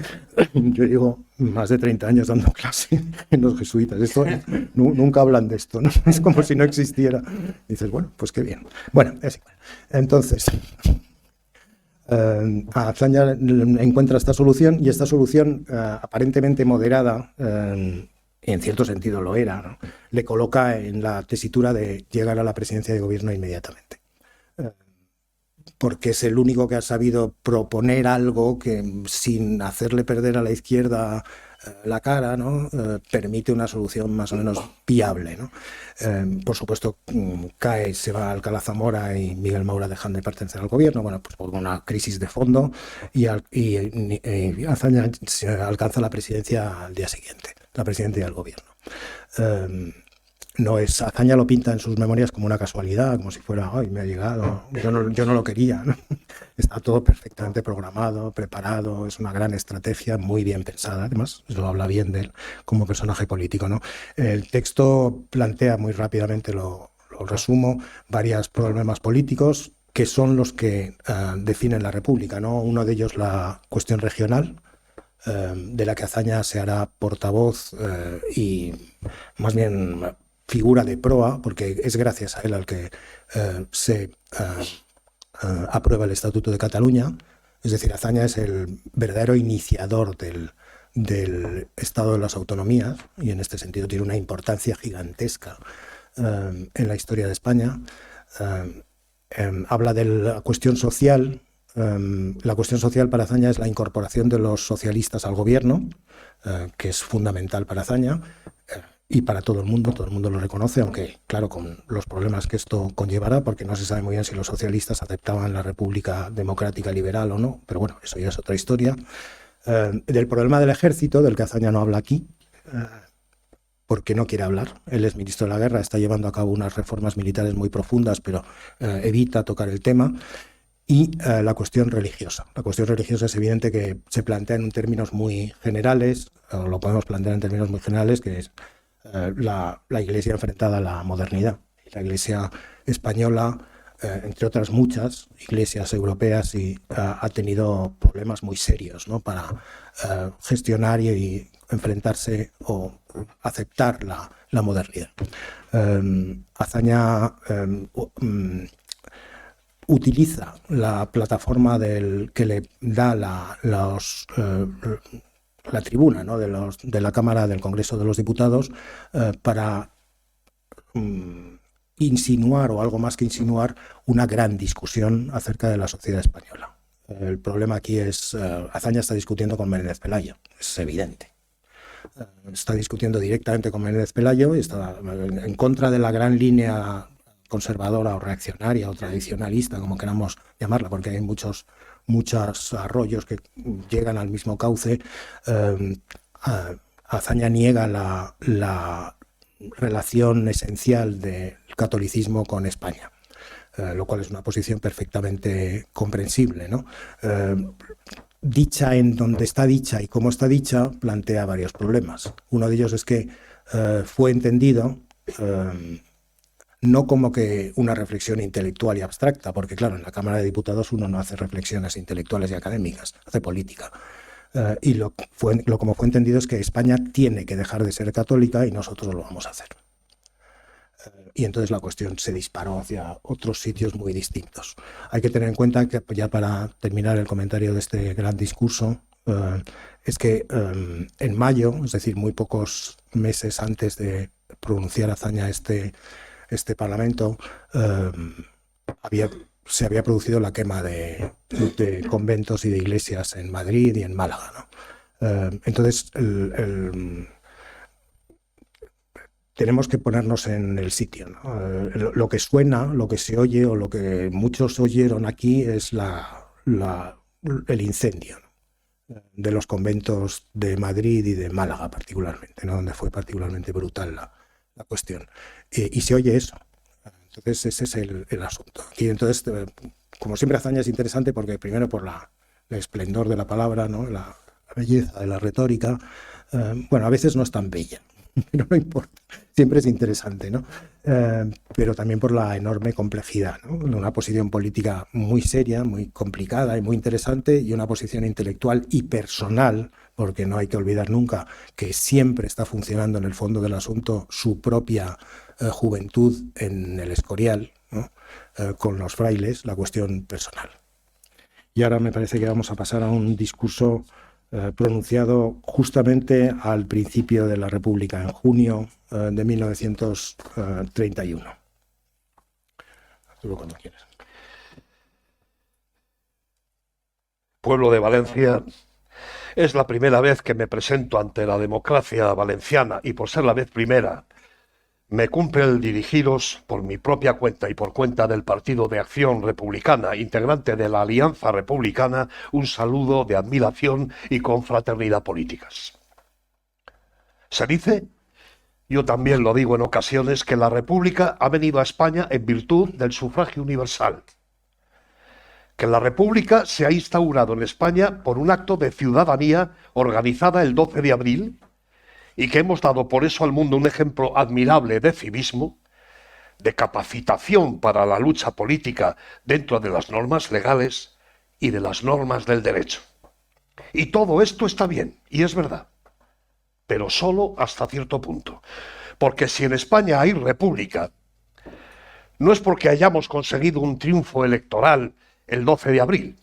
Yo llevo más de 30 años dando clase en los jesuitas. Esto nunca hablan de esto, ¿no? Es como si no existiera. Y dices, bueno, pues qué bien. Bueno, es igual. Entonces, Azaña encuentra esta solución, y esta solución aparentemente moderada, en cierto sentido lo era, ¿no?, le coloca en la tesitura de llegar a la presidencia de gobierno inmediatamente. Porque es el único que ha sabido proponer algo que, sin hacerle perder a la izquierda la cara, ¿no?, permite una solución más o menos viable, ¿no? Por supuesto, se va Alcalá Zamora y Miguel Maura dejan de pertenecer al gobierno, bueno, pues por una crisis de fondo, y Azaña alcanza la presidencia al día siguiente, la presidencia del gobierno. Azaña lo pinta en sus memorias como una casualidad, como si fuera, ¡ay, me ha llegado! Yo no lo quería, ¿no? Está todo perfectamente programado, preparado, es una gran estrategia, muy bien pensada. Además, eso habla bien de él como personaje político, ¿no? El texto plantea muy rápidamente, lo resumo, varios problemas políticos que son los que definen la República, ¿no? Uno de ellos, la cuestión regional, de la que Azaña se hará portavoz y más bien figura de proa, porque es gracias a él al que se aprueba el Estatuto de Cataluña. Es decir, Azaña es el verdadero iniciador del Estado de las Autonomías y en este sentido tiene una importancia gigantesca en la historia de España. Habla de la cuestión social. La cuestión social para Azaña es la incorporación de los socialistas al gobierno, que es fundamental para Azaña y para todo el mundo lo reconoce, aunque claro, con los problemas que esto conllevará, porque no se sabe muy bien si los socialistas aceptaban la República Democrática Liberal o no, pero bueno, eso ya es otra historia. Del problema del ejército, del que Azaña no habla aquí, porque no quiere hablar. Él es ministro de la Guerra, está llevando a cabo unas reformas militares muy profundas, pero evita tocar el tema. Y la cuestión religiosa. La cuestión religiosa es evidente que se plantea en términos muy generales, o lo podemos plantear en términos muy generales, que es la Iglesia enfrentada a la modernidad. La Iglesia española, entre otras muchas iglesias europeas, ha tenido problemas muy serios, ¿no?, para gestionar y enfrentarse o aceptar la modernidad. Azaña utiliza la plataforma que le da la tribuna, ¿no?, de la Cámara del Congreso de los Diputados para insinuar, o algo más que insinuar, una gran discusión acerca de la sociedad española. El problema aquí es, Azaña está discutiendo con Menéndez Pelayo, es evidente. Está discutiendo directamente con Menéndez Pelayo y está en contra de la gran línea conservadora o reaccionaria o tradicionalista, como queramos llamarla, porque hay muchos arroyos que llegan al mismo cauce. Azaña niega la relación esencial del catolicismo con España, lo cual es una posición perfectamente comprensible, ¿no? Dicha en donde está dicha y cómo está dicha, plantea varios problemas. Uno de ellos es que fue entendido no como que una reflexión intelectual y abstracta, porque claro, en la Cámara de Diputados uno no hace reflexiones intelectuales y académicas, hace política. Y como fue entendido es que España tiene que dejar de ser católica y nosotros lo vamos a hacer. Y entonces la cuestión se disparó hacia otros sitios muy distintos. Hay que tener en cuenta que, ya para terminar el comentario de este gran discurso, es que en mayo, es decir, muy pocos meses antes de pronunciar Azaña este Parlamento, se había producido la quema de conventos y de iglesias en Madrid y en Málaga, ¿no? Entonces, tenemos que ponernos en el sitio, ¿no? Lo que suena, lo que se oye o lo que muchos oyeron aquí es el incendio, ¿no?, de los conventos de Madrid y de Málaga particularmente, ¿no?, donde fue particularmente brutal la cuestión. Y se oye eso. Entonces ese es el asunto. Y entonces, como siempre, Azaña es interesante porque primero por el esplendor de la palabra, ¿no?, la belleza de la retórica. Bueno, a veces no es tan bella, pero no importa, siempre es interesante, ¿no? Pero también por la enorme complejidad, ¿no? Una posición política muy seria, muy complicada y muy interesante, y una posición intelectual y personal, porque no hay que olvidar nunca que siempre está funcionando en el fondo del asunto su propia juventud en el Escorial, ¿no?, con los frailes, la cuestión personal. Y ahora me parece que vamos a pasar a un discurso pronunciado justamente al principio de la República, en junio de 1931. Cuando quieras. Pueblo de Valencia, es la primera vez que me presento ante la democracia valenciana y por ser la vez primera me cumple el dirigiros por mi propia cuenta y por cuenta del Partido de Acción Republicana, integrante de la Alianza Republicana, un saludo de admiración y confraternidad políticas. Se dice, yo también lo digo en ocasiones, que la República ha venido a España en virtud del sufragio universal. Que la República se ha instaurado en España por un acto de ciudadanía organizada el 12 de abril, y que hemos dado por eso al mundo un ejemplo admirable de civismo, de capacitación para la lucha política dentro de las normas legales y de las normas del derecho. Y todo esto está bien, y es verdad, pero solo hasta cierto punto. Porque si en España hay república, no es porque hayamos conseguido un triunfo electoral el 12 de abril.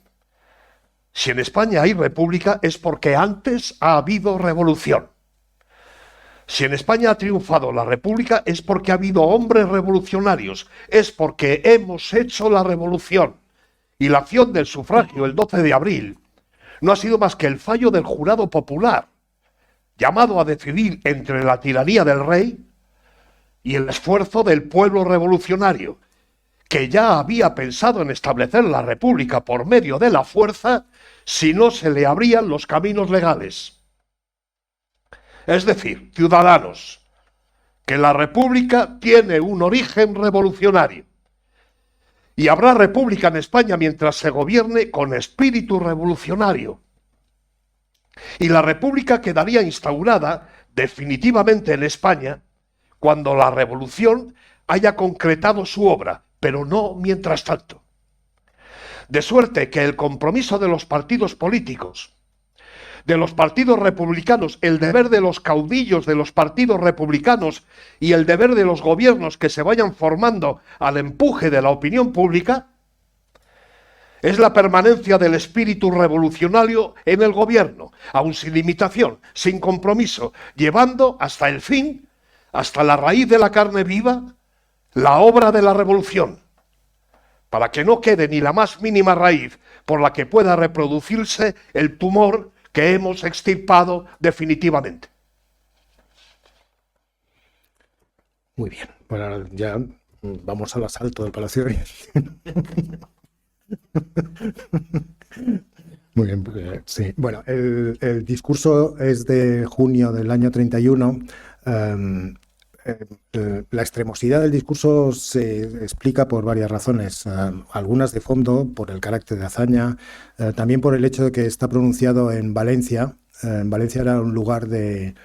Si en España hay república es porque antes ha habido revolución. Si en España ha triunfado la república es porque ha habido hombres revolucionarios, es porque hemos hecho la revolución. Y la acción del sufragio el 12 de abril no ha sido más que el fallo del jurado popular, llamado a decidir entre la tiranía del rey y el esfuerzo del pueblo revolucionario, que ya había pensado en establecer la república por medio de la fuerza si no se le abrían los caminos legales. Es decir, ciudadanos, que la república tiene un origen revolucionario. Y habrá república en España mientras se gobierne con espíritu revolucionario. Y la república quedaría instaurada definitivamente en España cuando la revolución haya concretado su obra, pero no mientras tanto. De suerte que el compromiso de los partidos políticos, de los partidos republicanos, el deber de los caudillos de los partidos republicanos y el deber de los gobiernos que se vayan formando al empuje de la opinión pública, es la permanencia del espíritu revolucionario en el gobierno, aun sin limitación, sin compromiso, llevando hasta el fin, hasta la raíz de la carne viva, la obra de la revolución, para que no quede ni la más mínima raíz por la que pueda reproducirse el tumor que hemos extirpado definitivamente. Muy bien, bueno, ahora ya vamos al asalto del Palacio de Muy bien, sí. Bueno, el discurso es de junio del año 31. La extremosidad del discurso se explica por varias razones, algunas de fondo, por el carácter de hazaña, también por el hecho de que está pronunciado en Valencia. Valencia era un lugar de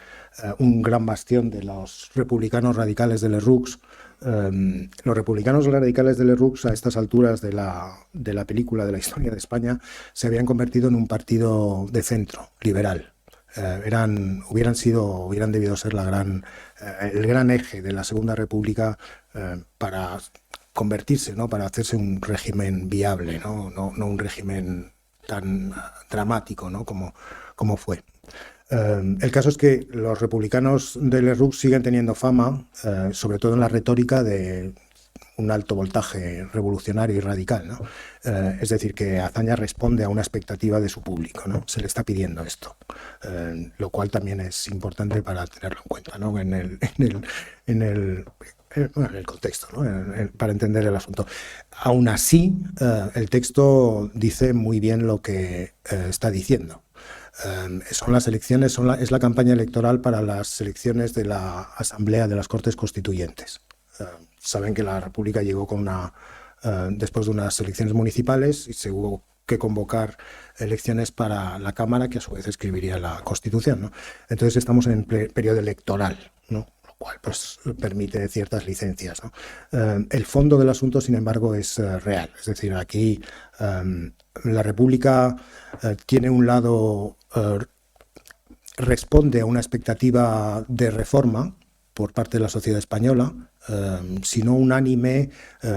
un gran bastión de los republicanos radicales de Lerroux. Los republicanos radicales de Lerroux a estas alturas de la película, de la historia de España, se habían convertido en un partido de centro, liberal. Hubieran debido ser el gran eje de la Segunda República para convertirse, ¿no? Para hacerse un régimen viable, no un régimen tan dramático, ¿no? como fue. El caso es que los republicanos de Lerroux siguen teniendo fama, sobre todo en la retórica, de un alto voltaje revolucionario y radical, ¿no? Es decir, que Azaña responde a una expectativa de su público, ¿no? Se le está pidiendo esto, lo cual también es importante para tenerlo en cuenta, ¿no? en el contexto, ¿no? Para entender el asunto. Aún así, el texto dice muy bien lo que está diciendo. Son las elecciones, es la campaña electoral para las elecciones de la Asamblea de las Cortes Constituyentes. Saben que la República llegó después de unas elecciones municipales y se hubo que convocar elecciones para la Cámara, que a su vez escribiría la Constitución, ¿no? Entonces estamos en periodo electoral, ¿no? Lo cual pues permite ciertas licencias, ¿no? El fondo del asunto, sin embargo, es real. Es decir, aquí la República tiene un lado, responde a una expectativa de reforma por parte de la sociedad española, si no unánime,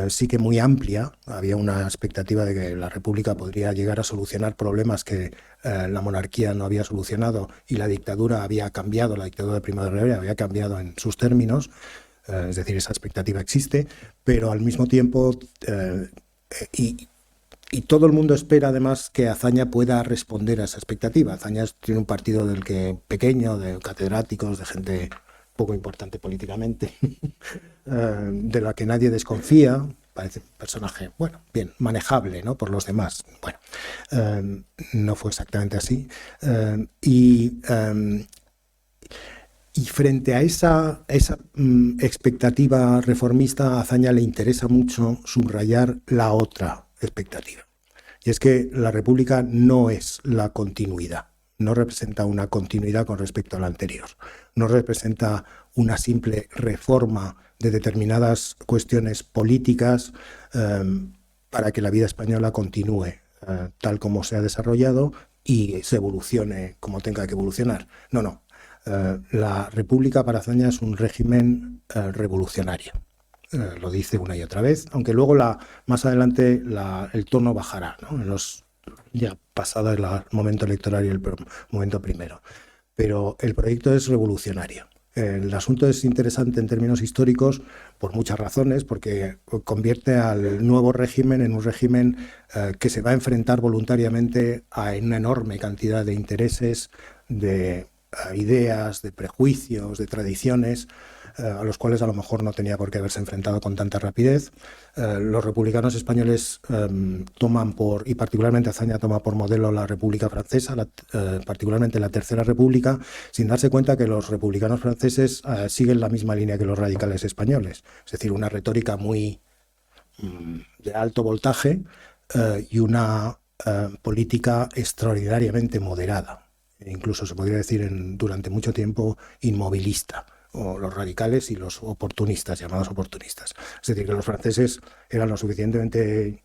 sí que muy amplia. Había una expectativa de que la República podría llegar a solucionar problemas que la monarquía no había solucionado y la dictadura había cambiado, la dictadura de Primo de Rivera había cambiado en sus términos, es decir, esa expectativa existe, pero al mismo tiempo, y todo el mundo espera además que Azaña pueda responder a esa expectativa. Azaña tiene un partido pequeño, de catedráticos, de gente poco importante políticamente, de la que nadie desconfía. Parece un personaje, bueno, bien, manejable, ¿no? Por los demás. Bueno, no fue exactamente así. Y frente a esa expectativa reformista, a Azaña le interesa mucho subrayar la otra expectativa. Y es que la República no es la continuidad. No representa una continuidad con respecto a la anterior. No representa una simple reforma de determinadas cuestiones políticas para que la vida española continúe tal como se ha desarrollado, y se evolucione como tenga que evolucionar. No, no. La República para Azaña es un régimen revolucionario. Lo dice una y otra vez, aunque luego más adelante el tono bajará, ¿no? Ya pasado el momento electoral y el momento primero. Pero el proyecto es revolucionario. El asunto es interesante en términos históricos por muchas razones, porque convierte al nuevo régimen en un régimen que se va a enfrentar voluntariamente a una enorme cantidad de intereses, de ideas, de prejuicios, de tradiciones, a los cuales a lo mejor no tenía por qué haberse enfrentado con tanta rapidez. Los republicanos españoles y particularmente Azaña toma por modelo la República Francesa, particularmente la Tercera República, sin darse cuenta que los republicanos franceses siguen la misma línea que los radicales españoles, es decir, una retórica muy de alto voltaje y una política extraordinariamente moderada, incluso se podría decir durante mucho tiempo inmovilista, o los radicales y los oportunistas, llamados oportunistas. Es decir, que los franceses eran lo suficientemente,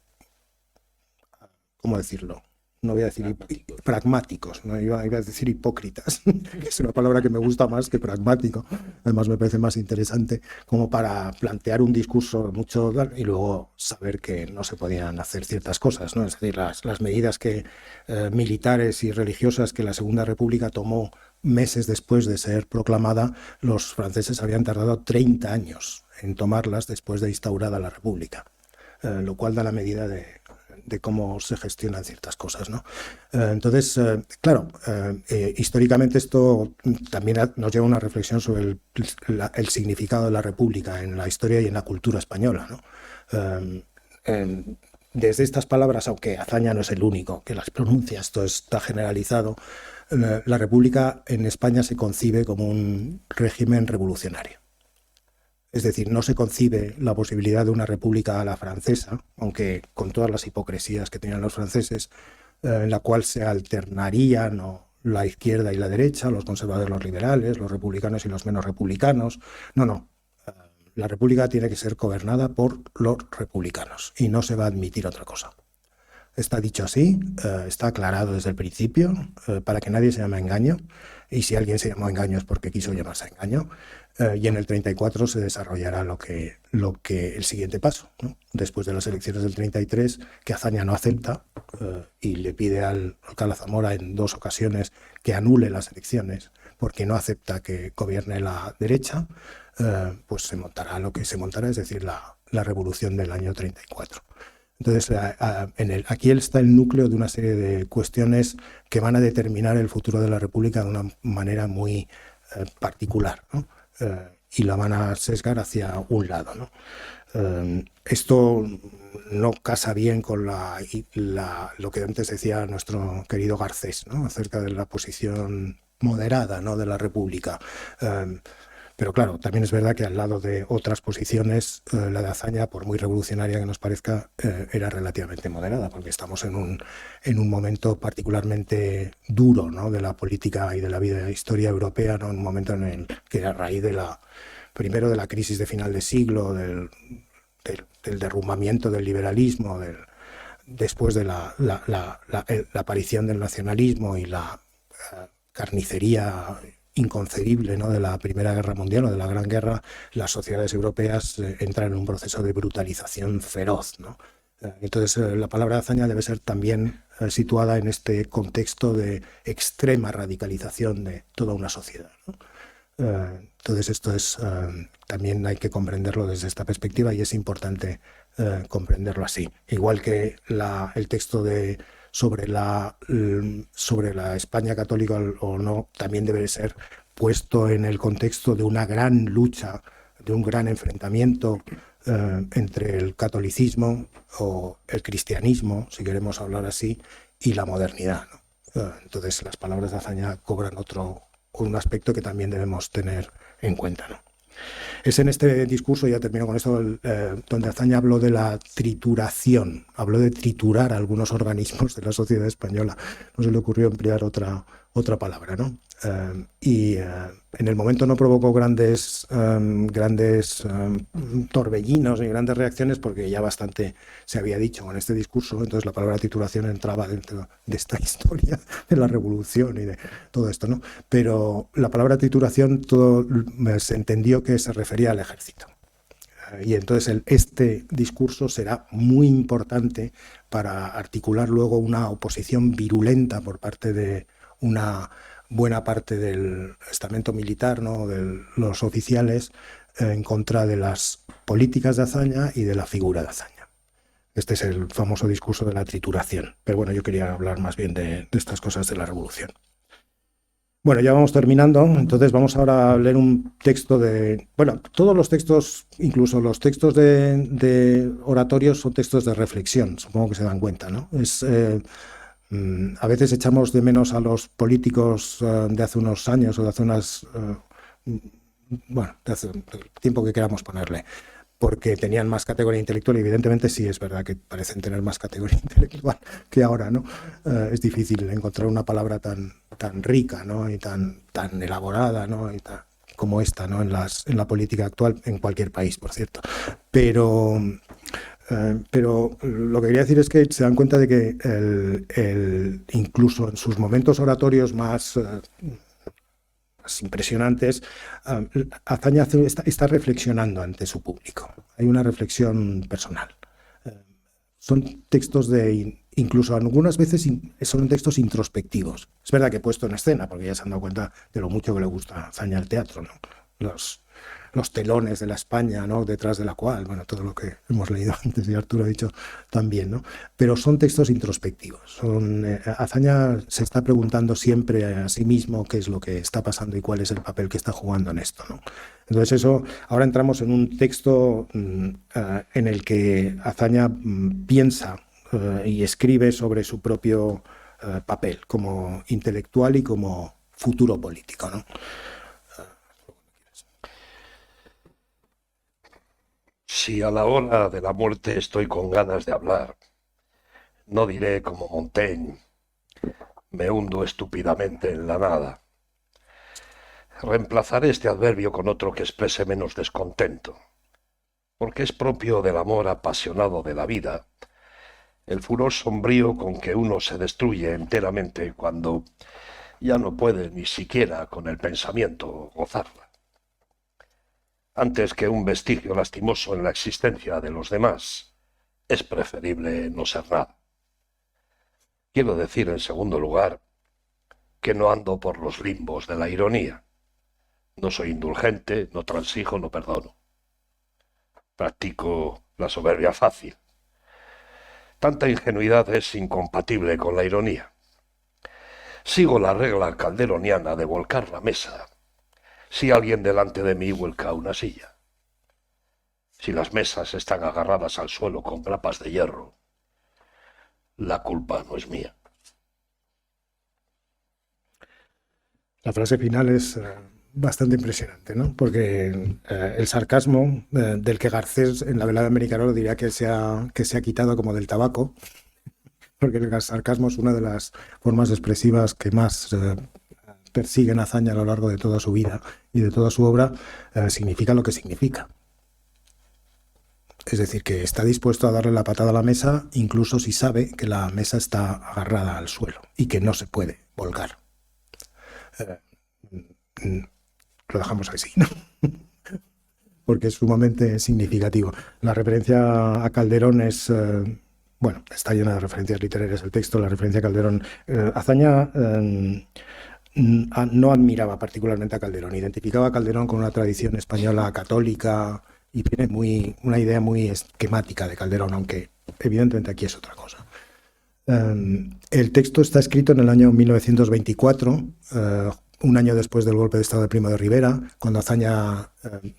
¿cómo decirlo? No voy a decir pragmáticos, no iba a decir hipócritas, que es una palabra que me gusta más que pragmático, además me parece más interesante, como para plantear un discurso mucho y luego saber que no se podían hacer ciertas cosas, ¿no? Es decir, las medidas militares y religiosas que la Segunda República tomó meses después de ser proclamada, los franceses habían tardado 30 años en tomarlas después de instaurada la República, lo cual da la medida de cómo se gestionan ciertas cosas, ¿no? Entonces, claro, históricamente esto también nos lleva a una reflexión sobre el significado de la República en la historia y en la cultura española, ¿no? Desde estas palabras, aunque Azaña no es el único que las pronuncia, esto está generalizado, la República en España se concibe como un régimen revolucionario. Es decir, no se concibe la posibilidad de una república a la francesa, aunque con todas las hipocresías que tenían los franceses, en la cual se alternarían la izquierda y la derecha, los conservadores, los liberales, los republicanos y los menos republicanos. No. La república tiene que ser gobernada por los republicanos y no se va a admitir otra cosa. Está dicho así, está aclarado desde el principio, para que nadie se llame a engaño, y si alguien se llamó a engaño es porque quiso llamarse a engaño, y en el 34 se desarrollará lo que el siguiente paso, ¿no? Después de las elecciones del 33, que Azaña no acepta y le pide al Alcalá Zamora en 2 ocasiones que anule las elecciones porque no acepta que gobierne la derecha, pues se montará lo que se montará, es decir, la revolución del año 34. Entonces, aquí está el núcleo de una serie de cuestiones que van a determinar el futuro de la República de una manera muy particular, ¿no? Y la van a sesgar hacia un lado, ¿no? Esto no casa bien con lo que antes decía nuestro querido Garcés, ¿no? Acerca de la posición moderada, ¿no?, de la República. Pero claro, también es verdad que al lado de otras posiciones, la de Azaña, por muy revolucionaria que nos parezca, era relativamente moderada, porque estamos en un momento particularmente duro, ¿no?, de la política y de la vida de la historia europea, ¿no?, un momento en el que a raíz primero de la crisis de final de siglo, del derrumbamiento del liberalismo, después de la aparición del nacionalismo y la carnicería inconcebible, ¿no?, de la Primera Guerra Mundial o de la Gran Guerra, las sociedades europeas entran en un proceso de brutalización feroz, ¿no? Entonces, la palabra Azaña debe ser también situada en este contexto de extrema radicalización de toda una sociedad, ¿no? Entonces, esto también hay que comprenderlo desde esta perspectiva y es importante comprenderlo así. Igual que el texto sobre la España católica o no, también debe ser puesto en el contexto de una gran lucha, de un gran enfrentamiento entre el catolicismo o el cristianismo, si queremos hablar así, y la modernidad, ¿no? Entonces las palabras de Azaña cobran un aspecto que también debemos tener en cuenta, ¿no? Es en este discurso, ya termino con esto, donde Azaña habló de la trituración, habló de triturar algunos organismos de la sociedad española. No se le ocurrió emplear otra palabra, ¿no? En el momento no provocó grandes torbellinos ni grandes reacciones porque ya bastante se había dicho con este discurso, entonces la palabra titulación entraba dentro de esta historia de la revolución y de todo esto, ¿no? Pero la palabra titulación se entendió que se refería al ejército. Y entonces este discurso será muy importante para articular luego una oposición virulenta por parte de una buena parte del estamento militar, ¿no?, de los oficiales, en contra de las políticas de Azaña y de la figura de Azaña. Este es el famoso discurso de la trituración. Pero bueno, yo quería hablar más bien de estas cosas de la revolución. Bueno, ya vamos terminando, entonces vamos ahora a leer un texto de... Bueno, todos los textos, incluso los textos de oratorios, son textos de reflexión, supongo que se dan cuenta, ¿no? A veces echamos de menos a los políticos de hace unos años o de hace unas... bueno, de hace el tiempo que queramos ponerle, porque tenían más categoría intelectual, y evidentemente sí es verdad que parecen tener más categoría intelectual que ahora, ¿no? Es difícil encontrar una palabra tan rica, ¿no?, y tan elaborada, ¿no?, y como esta, ¿no?, en la política actual, en cualquier país, por cierto. Pero lo que quería decir es que se dan cuenta de que incluso en sus momentos oratorios más impresionantes, Azaña está reflexionando ante su público. Hay una reflexión personal. Son textos incluso algunas veces son textos introspectivos. Es verdad que he puesto en escena, porque ya se han dado cuenta de lo mucho que le gusta a Azaña el teatro, ¿no? Los telones de la España, ¿no?, detrás de la cual, bueno, todo lo que hemos leído antes y Arturo ha dicho también, ¿no? Pero son textos introspectivos. Azaña se está preguntando siempre a sí mismo qué es lo que está pasando y cuál es el papel que está jugando en esto, ¿no? Entonces ahora entramos en un texto en el que Azaña piensa y escribe sobre su propio papel como intelectual y como futuro político, ¿no? Si a la hora de la muerte estoy con ganas de hablar, no diré como Montaigne, me hundo estúpidamente en la nada. Reemplazaré este adverbio con otro que exprese menos descontento, porque es propio del amor apasionado de la vida, el furor sombrío con que uno se destruye enteramente cuando ya no puede ni siquiera con el pensamiento gozarla. Antes que un vestigio lastimoso en la existencia de los demás, es preferible no ser nada. Quiero decir, en segundo lugar, que no ando por los limbos de la ironía. No soy indulgente, no transijo, no perdono. Practico la soberbia fácil. Tanta ingenuidad es incompatible con la ironía. Sigo la regla calderoniana de volcar la mesa si alguien delante de mí vuelca una silla. Si las mesas están agarradas al suelo con grapas de hierro, la culpa no es mía. La frase final es bastante impresionante, ¿no? Porque el sarcasmo del que Garcés en la velada americana diría que se ha quitado como del tabaco, porque el sarcasmo es una de las formas expresivas que más persiguen a Azaña a lo largo de toda su vida y de toda su obra. Significa lo que significa. Es decir, que está dispuesto a darle la patada a la mesa incluso si sabe que la mesa está agarrada al suelo y que no se puede volcar. Lo dejamos así, ¿no? Porque es sumamente significativo. La referencia a Calderón es... bueno, está llena de referencias literarias el texto, la referencia a Calderón. Azaña no admiraba particularmente a Calderón, identificaba a Calderón con una tradición española católica y tiene una idea muy esquemática de Calderón, aunque evidentemente aquí es otra cosa. El texto está escrito en el año 1924, un año después del golpe de Estado de Primo de Rivera, cuando Azaña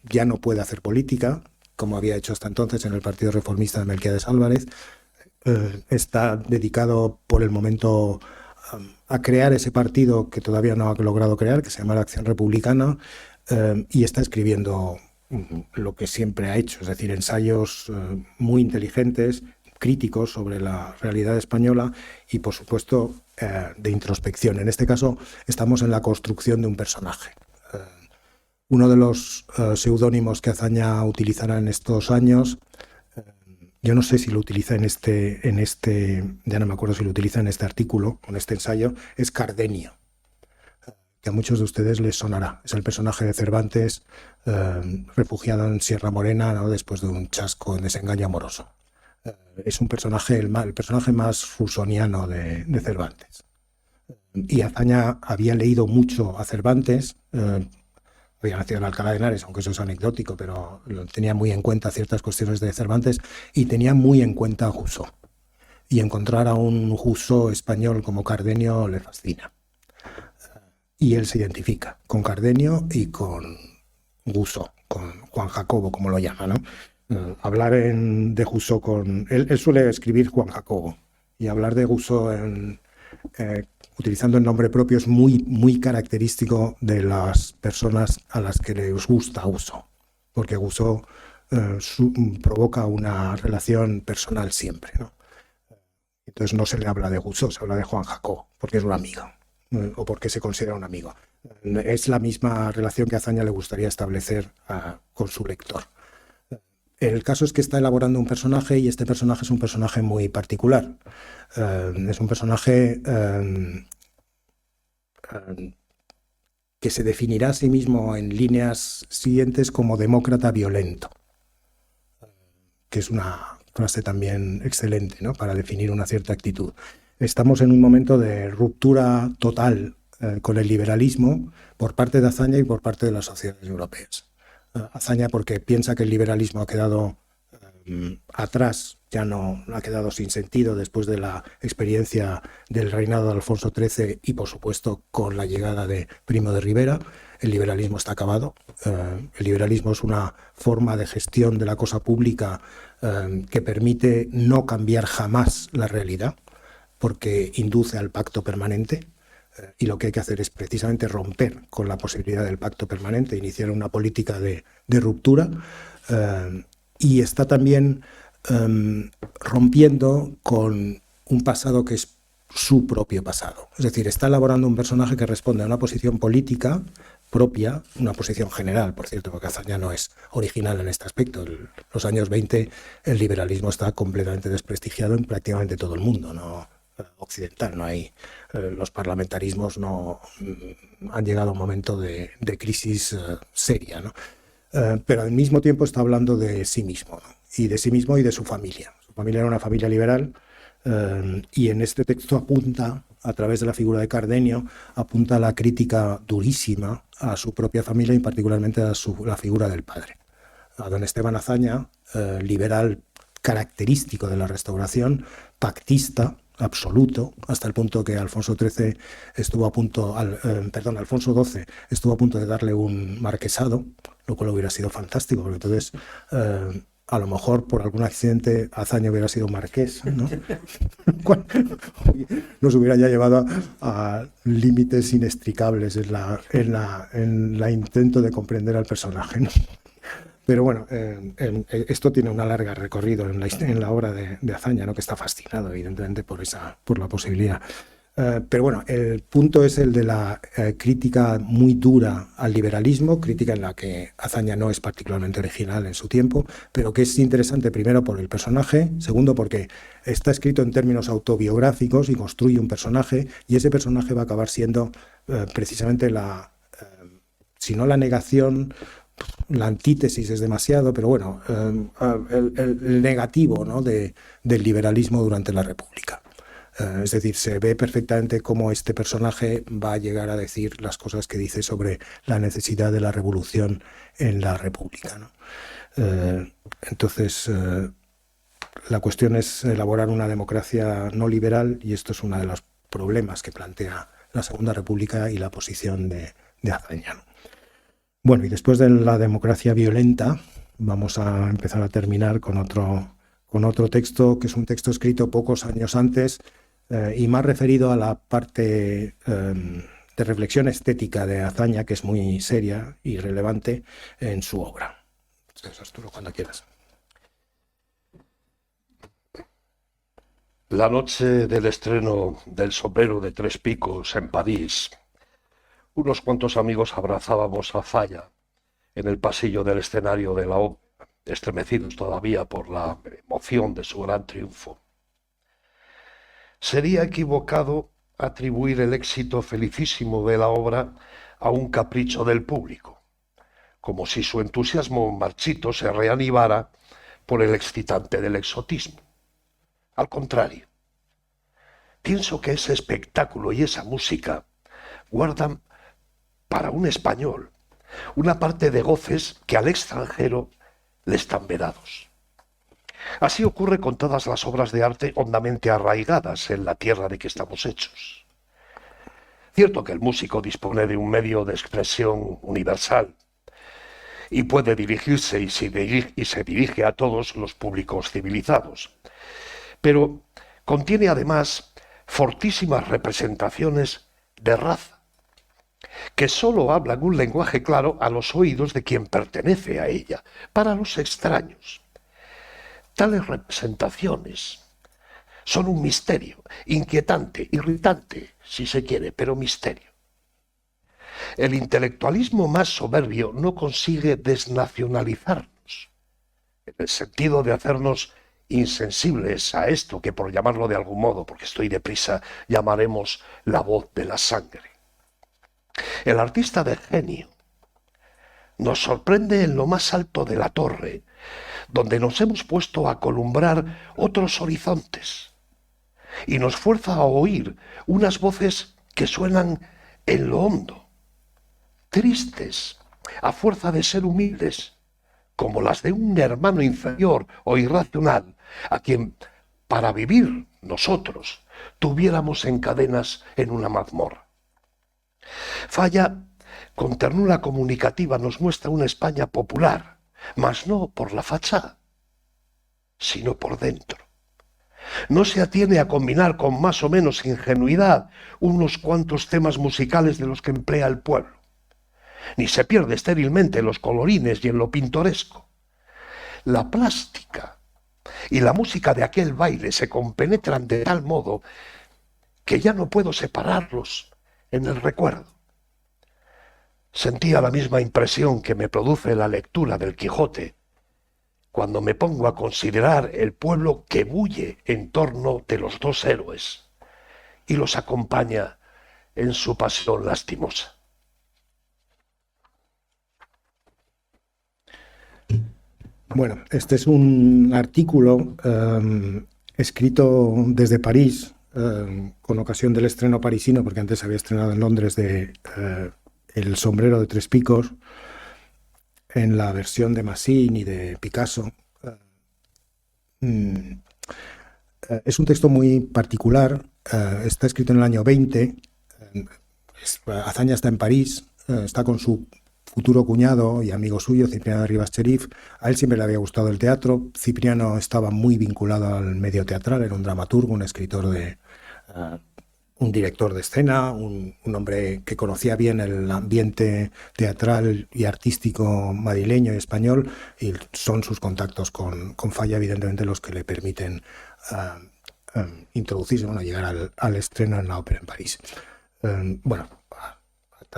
ya no puede hacer política, como había hecho hasta entonces en el Partido Reformista de Melquiades Álvarez. Está dedicado por el momento a crear ese partido que todavía no ha logrado crear, que se llama la Acción Republicana, y está escribiendo lo que siempre ha hecho, es decir, ensayos muy inteligentes, críticos sobre la realidad española y, por supuesto, de introspección. En este caso estamos en la construcción de un personaje. Uno de los seudónimos que Azaña utilizará en estos años, yo no sé si lo utiliza ya no me acuerdo si lo utiliza en este artículo, en este ensayo, es Cardenio, que a muchos de ustedes les sonará. Es el personaje de Cervantes, refugiado en Sierra Morena, ¿no?, después de un chasco en desengaño amoroso. Es un personaje, el personaje más rusoniano de Cervantes. Y Azaña había leído mucho a Cervantes, había nacido en Alcalá de Henares, aunque eso es anecdótico, pero tenía muy en cuenta ciertas cuestiones de Cervantes y tenía muy en cuenta a Rousseau. Y encontrar a un Rousseau español como Cardenio le fascina. Y él se identifica con Cardenio y con Rousseau, con Juan Jacobo, como lo llama, ¿no? Hablar de Rousseau él suele escribir Juan Jacobo, y hablar de Rousseau utilizando el nombre propio es muy, muy característico de las personas a las que les gusta Rousseau, porque Rousseau provoca una relación personal siempre, ¿no? Entonces no se le habla de Rousseau, se habla de Juan Jacobo, porque es un amigo, o porque se considera un amigo. Es la misma relación que a Azaña le gustaría establecer con su lector. El caso es que está elaborando un personaje, y este personaje es un personaje muy particular. Es un personaje que se definirá a sí mismo en líneas siguientes como demócrata violento, que es una frase también excelente, ¿no?, para definir una cierta actitud. Estamos en un momento de ruptura total con el liberalismo por parte de Azaña y por parte de las sociedades europeas. Azaña porque piensa que el liberalismo ha quedado atrás, ya no ha quedado sin sentido después de la experiencia del reinado de Alfonso XIII y, por supuesto, con la llegada de Primo de Rivera. El liberalismo está acabado. El liberalismo es una forma de gestión de la cosa pública que permite no cambiar jamás la realidad, porque induce al pacto permanente. Y lo que hay que hacer es precisamente romper con la posibilidad del pacto permanente, iniciar una política de ruptura, y está también rompiendo con un pasado que es su propio pasado. Es decir, está elaborando un personaje que responde a una posición política propia, una posición general, por cierto, porque Azaña no es original en este aspecto. En los años 20 el liberalismo está completamente desprestigiado en prácticamente todo el mundo, ¿no?, occidental. No hay, los parlamentarismos no han llegado a un momento de crisis seria, ¿no? Pero al mismo tiempo está hablando de sí mismo, ¿no?, y de sí mismo y de su familia. Su familia era una familia liberal, y en este texto apunta, a través de la figura de Cardenio, apunta a la crítica durísima a su propia familia y particularmente a la figura del padre. A don Esteban Azaña, liberal característico de la Restauración, pactista absoluto, hasta el punto que Alfonso XIII estuvo a punto, Alfonso XII estuvo a punto de darle un marquesado, lo cual hubiera sido fantástico, porque entonces a lo mejor por algún accidente Azaña hubiera sido marqués, ¿no? Nos hubiera ya llevado a límites inextricables en la intento de comprender al personaje, ¿no? Pero bueno, esto tiene una larga recorrido en la obra de Azaña, ¿no?, que está fascinado evidentemente por la posibilidad. Pero bueno, el punto es el de la crítica muy dura al liberalismo, crítica en la que Azaña no es particularmente original en su tiempo, pero que es interesante primero por el personaje, segundo porque está escrito en términos autobiográficos y construye un personaje, y ese personaje va a acabar siendo precisamente si no la negación, la antítesis es demasiado, pero bueno, el negativo, ¿no?, del liberalismo durante la República. Es decir, se ve perfectamente cómo este personaje va a llegar a decir las cosas que dice sobre la necesidad de la revolución en la República, ¿no? Entonces, la cuestión es elaborar una democracia no liberal, y esto es uno de los problemas que plantea la Segunda República y la posición de Azaña, ¿no? Bueno, y después de la democracia violenta, vamos a empezar a terminar con otro texto, que es un texto escrito pocos años antes, y más referido a la parte de reflexión estética de Azaña, que es muy seria y relevante en su obra. Entonces, Arturo, cuando quieras. La noche del estreno del Sombrero de Tres Picos en París, unos cuantos amigos abrazábamos a Falla en el pasillo del escenario de la ópera, estremecidos todavía por la emoción de su gran triunfo. Sería equivocado atribuir el éxito felicísimo de la obra a un capricho del público, como si su entusiasmo marchito se reanimara por el excitante del exotismo. Al contrario, pienso que ese espectáculo y esa música guardan para un español una parte de goces que al extranjero le están vedados. Así ocurre con todas las obras de arte hondamente arraigadas en la tierra de que estamos hechos. Cierto que el músico dispone de un medio de expresión universal y puede dirigirse y se dirige a todos los públicos civilizados, pero contiene además fortísimas representaciones de raza, que sólo hablan un lenguaje claro a los oídos de quien pertenece a ella, para los extraños. Tales representaciones son un misterio, inquietante, irritante, si se quiere, pero misterio. El intelectualismo más soberbio no consigue desnacionalizarnos, en el sentido de hacernos insensibles a esto que, por llamarlo de algún modo, porque estoy deprisa, llamaremos la voz de la sangre. El artista de genio nos sorprende en lo más alto de la torre, donde nos hemos puesto a columbrar otros horizontes, y nos fuerza a oír unas voces que suenan en lo hondo, tristes, a fuerza de ser humildes, como las de un hermano inferior o irracional, a quien, para vivir nosotros, tuviéramos en cadenas en una mazmorra. Falla, con ternura comunicativa, nos muestra una España popular, mas no por la fachada, sino por dentro. No se atiene a combinar con más o menos ingenuidad unos cuantos temas musicales de los que emplea el pueblo, ni se pierde estérilmente en los colorines y en lo pintoresco. La plástica y la música de aquel baile se compenetran de tal modo que ya no puedo separarlos en el recuerdo. Sentía la misma impresión que me produce la lectura del Quijote cuando me pongo a considerar el pueblo que bulle en torno de los dos héroes y los acompaña en su pasión lastimosa. Bueno, este es un artículo escrito desde París con ocasión del estreno parisino, porque antes había estrenado en Londres de El Sombrero de Tres Picos, en la versión de Massin y de Picasso. Es un texto muy particular, está escrito en el año 20, Azaña está en París, está con su futuro cuñado y amigo suyo, Cipriano de Rivas Cherif. A él siempre le había gustado el teatro. Cipriano estaba muy vinculado al medio teatral, era un dramaturgo, un escritor un director de escena, un hombre que conocía bien el ambiente teatral y artístico madrileño y español, y son sus contactos con Falla, evidentemente, los que le permiten introducirse, llegar al estreno en la ópera en París.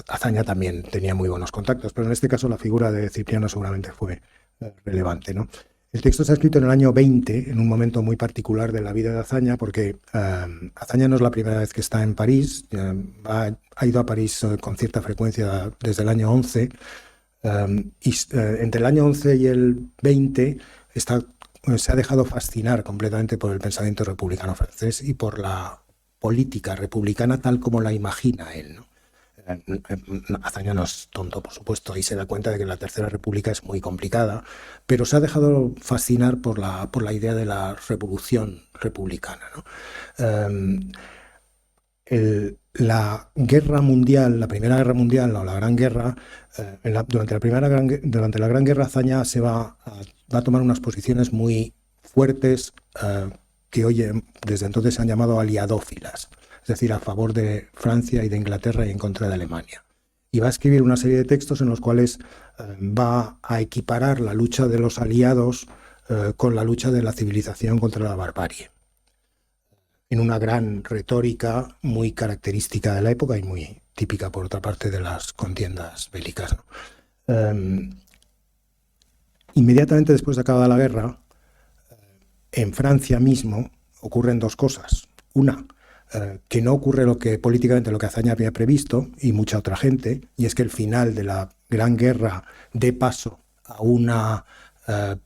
Azaña también tenía muy buenos contactos, pero en este caso la figura de Cipriano seguramente fue relevante, ¿no? El texto está escrito en el año 20, en un momento muy particular de la vida de Azaña, porque Azaña no es la primera vez que está en París, ha ido a París con cierta frecuencia desde el año 11, y entre el año 11 y el 20 se ha dejado fascinar completamente por el pensamiento republicano francés y por la política republicana tal como la imagina él, ¿no? Azaña no es tonto, por supuesto, y se da cuenta de que la Tercera República es muy complicada, pero se ha dejado fascinar por la idea de la revolución republicana, ¿no? La guerra mundial, la Primera Guerra Mundial o la Gran Guerra, durante la Gran Guerra Azaña va a tomar unas posiciones muy fuertes que hoy desde entonces se han llamado aliadófilas, es decir, a favor de Francia y de Inglaterra y en contra de Alemania. Y va a escribir una serie de textos en los cuales va a equiparar la lucha de los aliados con la lucha de la civilización contra la barbarie. en una gran retórica muy característica de la época y muy típica, por otra parte, de las contiendas bélicas, ¿no? Inmediatamente después de acabada la guerra, en Francia mismo ocurren dos cosas. Una, que no ocurre políticamente lo que Azaña había previsto, y mucha otra gente, y es que el final de la Gran Guerra dé paso a una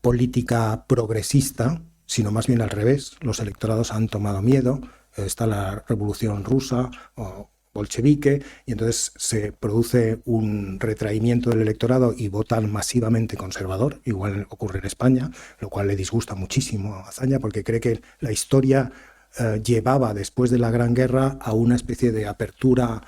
política progresista, sino más bien al revés. Los electorados han tomado miedo, está la Revolución Rusa o bolchevique, y entonces se produce un retraimiento del electorado y votan masivamente conservador. Igual ocurre en España, lo cual le disgusta muchísimo a Azaña, porque cree que la historia llevaba después de la Gran Guerra a una especie de apertura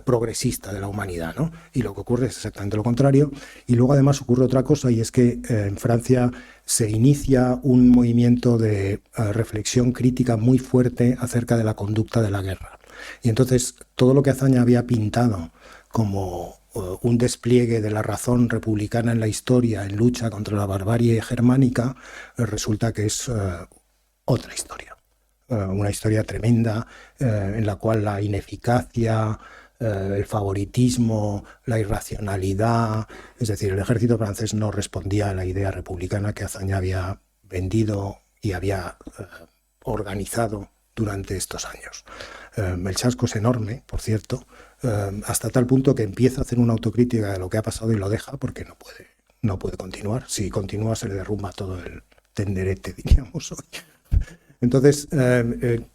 progresista de la humanidad, ¿no? Y lo que ocurre es exactamente lo contrario. Y luego además ocurre otra cosa, y es que en Francia se inicia un movimiento de reflexión crítica muy fuerte acerca de la conducta de la guerra. Y entonces todo lo que Azaña había pintado como un despliegue de la razón republicana en la historia en lucha contra la barbarie germánica, resulta que es otra historia. Una historia tremenda en la cual la ineficacia, el favoritismo, la irracionalidad, es decir, el ejército francés no respondía a la idea republicana que Azaña había vendido y había organizado durante estos años. El chasco es enorme, por cierto, hasta tal punto que empieza a hacer una autocrítica de lo que ha pasado y lo deja porque no puede continuar. Si continúa se le derrumba todo el tenderete, diríamos hoy. Entonces,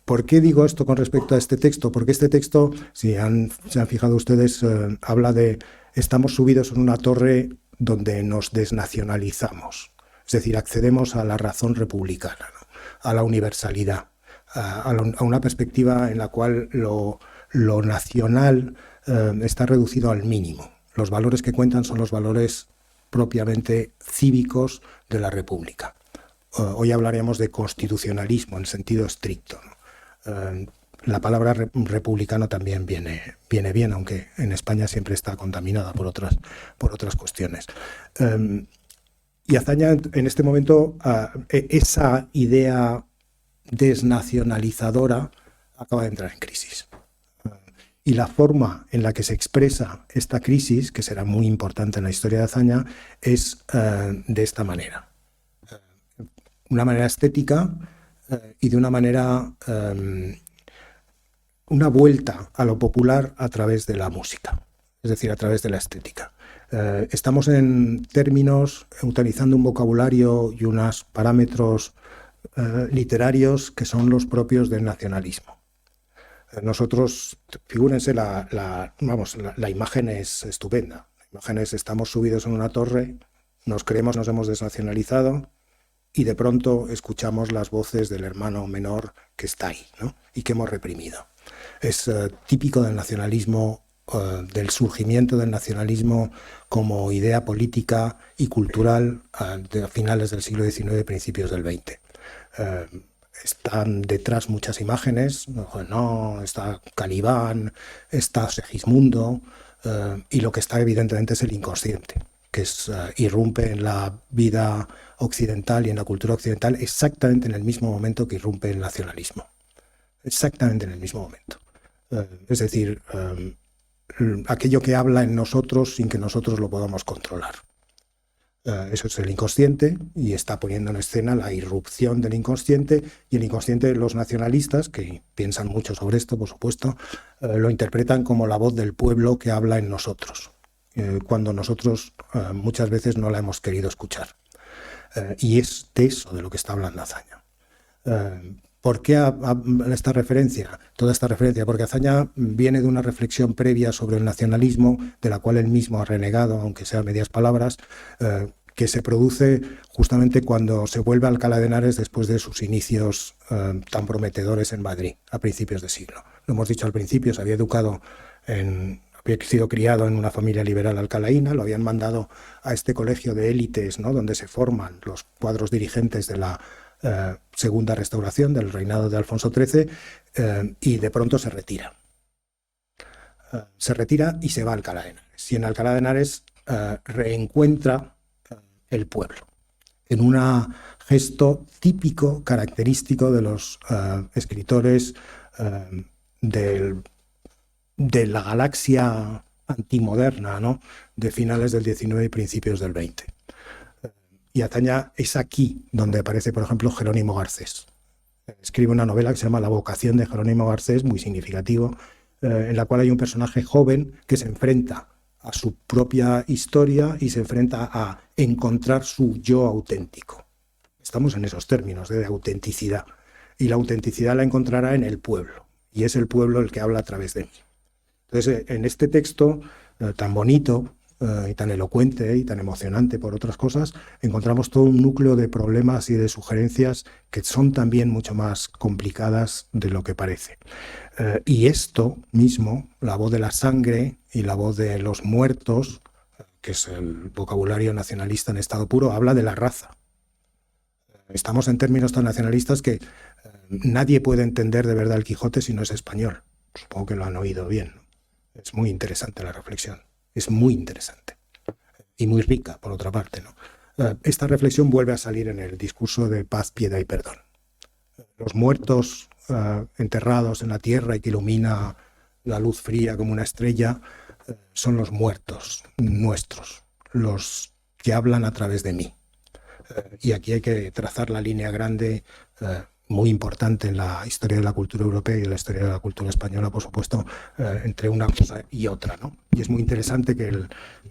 ¿por qué digo esto con respecto a este texto? Porque este texto, si se han fijado ustedes, habla de estamos subidos en una torre donde nos desnacionalizamos. Es decir, accedemos a la razón republicana, ¿no? A la universalidad, a una perspectiva en la cual lo nacional está reducido al mínimo. Los valores que cuentan son los valores propiamente cívicos de la República. Hoy hablaremos de constitucionalismo en sentido estricto, ¿no? La palabra republicano también viene bien, aunque en España siempre está contaminada por otras cuestiones. Y Azaña, en este momento, esa idea desnacionalizadora acaba de entrar en crisis. Y la forma en la que se expresa esta crisis, que será muy importante en la historia de Azaña, es de esta manera. Una manera estética y de una manera, una vuelta a lo popular a través de la música, es decir, a través de la estética. Estamos en términos, utilizando un vocabulario y unos parámetros literarios que son los propios del nacionalismo. Nosotros, figúrense, la imagen es estupenda. La imagen es, estamos subidos en una torre, nos creemos, nos hemos desnacionalizado, y de pronto escuchamos las voces del hermano menor que está ahí, ¿no? Y que hemos reprimido. Es típico del nacionalismo, del surgimiento del nacionalismo como idea política y cultural de finales del siglo XIX, principios del XX. Están detrás muchas imágenes, no, está Calibán, está Segismundo, y lo que está evidentemente es el inconsciente, que irrumpe en la vida occidental y en la cultura occidental exactamente en el mismo momento que irrumpe el nacionalismo. Exactamente en el mismo momento. Es decir, aquello que habla en nosotros sin que nosotros lo podamos controlar. Eso es el inconsciente, y está poniendo en escena la irrupción del inconsciente, y el inconsciente, los nacionalistas, que piensan mucho sobre esto, por supuesto, lo interpretan como la voz del pueblo que habla en nosotros, cuando nosotros muchas veces no la hemos querido escuchar. Y es de eso de lo que está hablando Azaña. ¿Por qué esta referencia? Toda esta referencia, porque Azaña viene de una reflexión previa sobre el nacionalismo, de la cual él mismo ha renegado, aunque sea medias palabras, que se produce justamente cuando se vuelve a Alcalá de Henares después de sus inicios tan prometedores en Madrid, a principios de siglo. Lo hemos dicho al principio, se había sido criado en una familia liberal alcalaína, lo habían mandado a este colegio de élites, ¿no?, donde se forman los cuadros dirigentes de la segunda restauración del reinado de Alfonso XIII, y de pronto se retira. Se retira y se va a Alcalá de Henares. Y en Alcalá de Henares reencuentra el pueblo. en un gesto típico, característico de los escritores de la galaxia antimoderna, ¿no?, de finales del XIX y principios del XX. Y Azaña es aquí donde aparece, por ejemplo, Jerónimo Garcés. Escribe una novela que se llama La vocación de Jerónimo Garcés, muy significativo, en la cual hay un personaje joven que se enfrenta a su propia historia y se enfrenta a encontrar su yo auténtico. Estamos en esos términos de autenticidad. Y la autenticidad la encontrará en el pueblo. Y es el pueblo el que habla a través de mí. Entonces, en este texto tan bonito y tan elocuente y tan emocionante por otras cosas, encontramos todo un núcleo de problemas y de sugerencias que son también mucho más complicadas de lo que parece. Y esto mismo, la voz de la sangre y la voz de los muertos, que es el vocabulario nacionalista en estado puro, habla de la raza. Estamos en términos tan nacionalistas que nadie puede entender de verdad el Quijote si no es español. Supongo que lo han oído bien, ¿no? Es muy interesante la reflexión, es muy interesante y muy rica, por otra parte, ¿no? Esta reflexión vuelve a salir en el discurso de paz, piedad y perdón. Los muertos enterrados en la tierra y que ilumina la luz fría como una estrella son los muertos nuestros, los que hablan a través de mí. Y aquí hay que trazar la línea grande, muy importante en la historia de la cultura europea y en la historia de la cultura española, por supuesto, entre una cosa y otra, ¿no? Y es muy interesante que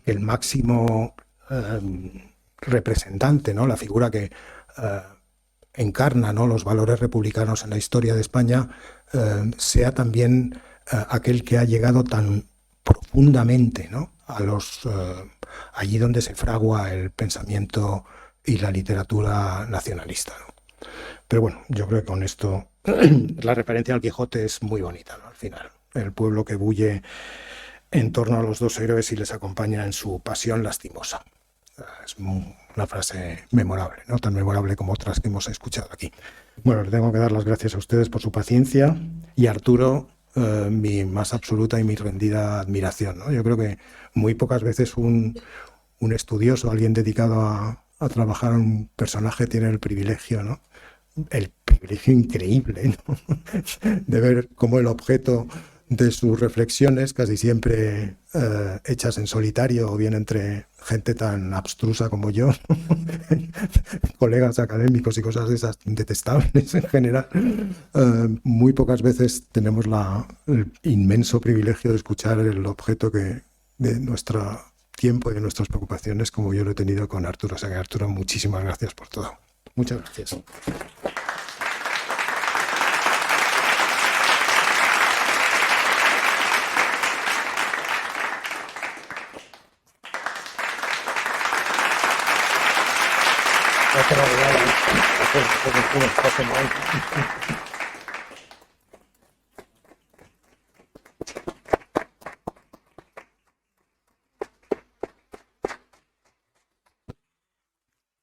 el máximo representante, ¿no?, la figura que encarna, ¿no?, los valores republicanos en la historia de España, sea también aquel que ha llegado tan profundamente, ¿no?, a allí donde se fragua el pensamiento y la literatura nacionalista, ¿no? Pero bueno, yo creo que con esto la referencia al Quijote es muy bonita, ¿no? Al final, el pueblo que bulle en torno a los dos héroes y les acompaña en su pasión lastimosa. Es una frase memorable, ¿no?, tan memorable como otras que hemos escuchado aquí. Bueno, le tengo que dar las gracias a ustedes por su paciencia y a Arturo mi más absoluta y mi rendida admiración, ¿no? Yo creo que muy pocas veces un estudioso, alguien dedicado a trabajar en un personaje tiene el privilegio, ¿no?, el privilegio increíble, ¿no?, de ver cómo el objeto de sus reflexiones, casi siempre hechas en solitario o bien entre gente tan abstrusa como yo, colegas académicos y cosas de esas detestables en general, muy pocas veces tenemos el inmenso privilegio de escuchar el objeto de nuestro tiempo y de nuestras preocupaciones, como yo lo he tenido con Arturo. O sea que, Arturo, muchísimas gracias por todo. Muchas gracias.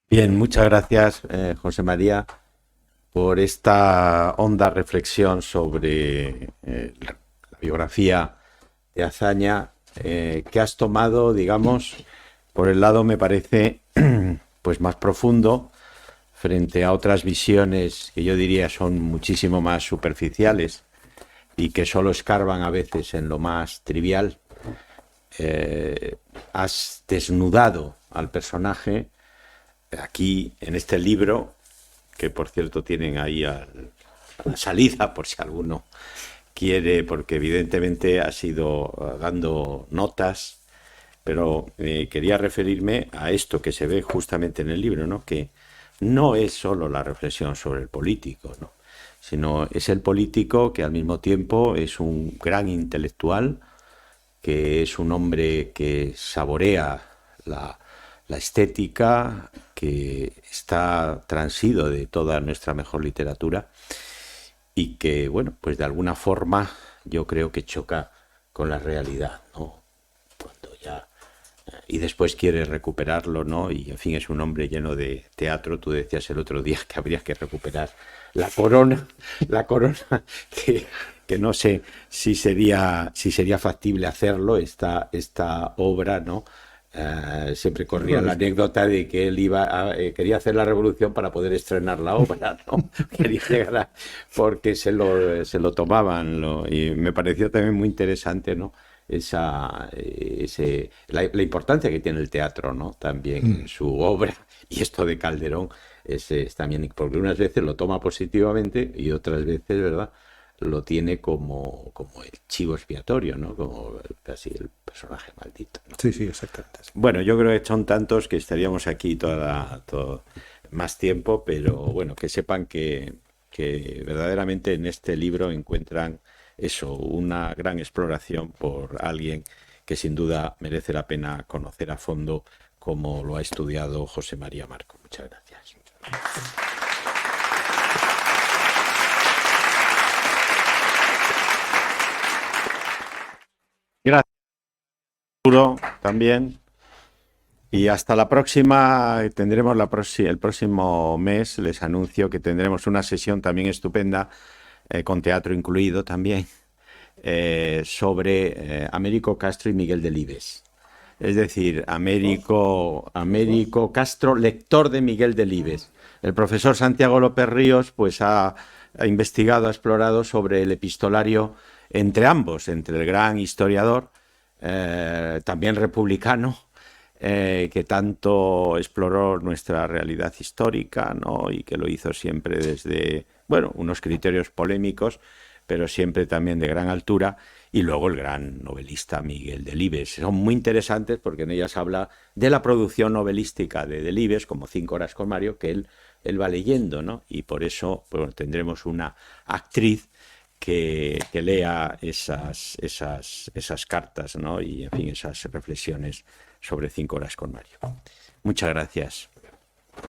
Bien, muchas gracias, José María, por esta honda reflexión sobre la biografía de Azaña, que has tomado, digamos, por el lado, me parece, pues más profundo, frente a otras visiones que yo diría son muchísimo más superficiales y que solo escarban a veces en lo más trivial. Has desnudado al personaje aquí en este libro, que por cierto tienen ahí a la salida por si alguno quiere, porque evidentemente has ido dando notas, pero quería referirme a esto que se ve justamente en el libro, ¿no?, que no es solo la reflexión sobre el político, ¿no?, sino es el político que al mismo tiempo es un gran intelectual, que es un hombre que saborea la estética, que está transido de toda nuestra mejor literatura y que, bueno, pues de alguna forma yo creo que choca con la realidad, ¿no?, cuando ya... y después quiere recuperarlo, ¿no? Y en fin, es un hombre lleno de teatro. Tú decías el otro día que habría que recuperar la corona, que no sé si sería factible hacerlo, esta obra, ¿no?, Siempre corría la anécdota de que él quería hacer la revolución para poder estrenar la obra, ¿no? Quería llegar porque se lo tomaban, y me pareció también muy interesante, ¿no? La importancia que tiene el teatro, ¿no? También en su obra, y esto de Calderón es también, porque unas veces lo toma positivamente y otras veces, ¿verdad?, lo tiene como el chivo expiatorio, ¿no? Como casi el personaje maldito, ¿no? Sí, sí, exactamente. Bueno, yo creo que son tantos que estaríamos aquí todo más tiempo, pero bueno, que sepan que verdaderamente en este libro encuentran eso, una gran exploración por alguien que sin duda merece la pena conocer a fondo, como lo ha estudiado José María Marco. Muchas gracias. Gracias, Arturo, también. Y hasta la próxima, tendremos el próximo mes, les anuncio que tendremos una sesión también estupenda, con teatro incluido también, sobre Américo Castro y Miguel Delibes. Es decir, Américo Castro, lector de Miguel Delibes. El profesor Santiago López Ríos pues ha investigado, ha explorado sobre el epistolario entre ambos, entre el gran historiador, también republicano, que tanto exploró nuestra realidad histórica, ¿no? Y que lo hizo siempre desde, bueno, unos criterios polémicos, pero siempre también de gran altura, y luego el gran novelista Miguel Delibes. Son muy interesantes porque en ellas habla de la producción novelística de Delibes, como 5 horas con Mario, que él va leyendo, ¿no? Y por eso pues, tendremos una actriz que lea esas cartas, ¿no? Y, en fin, esas reflexiones sobre 5 horas con Mario. Muchas gracias.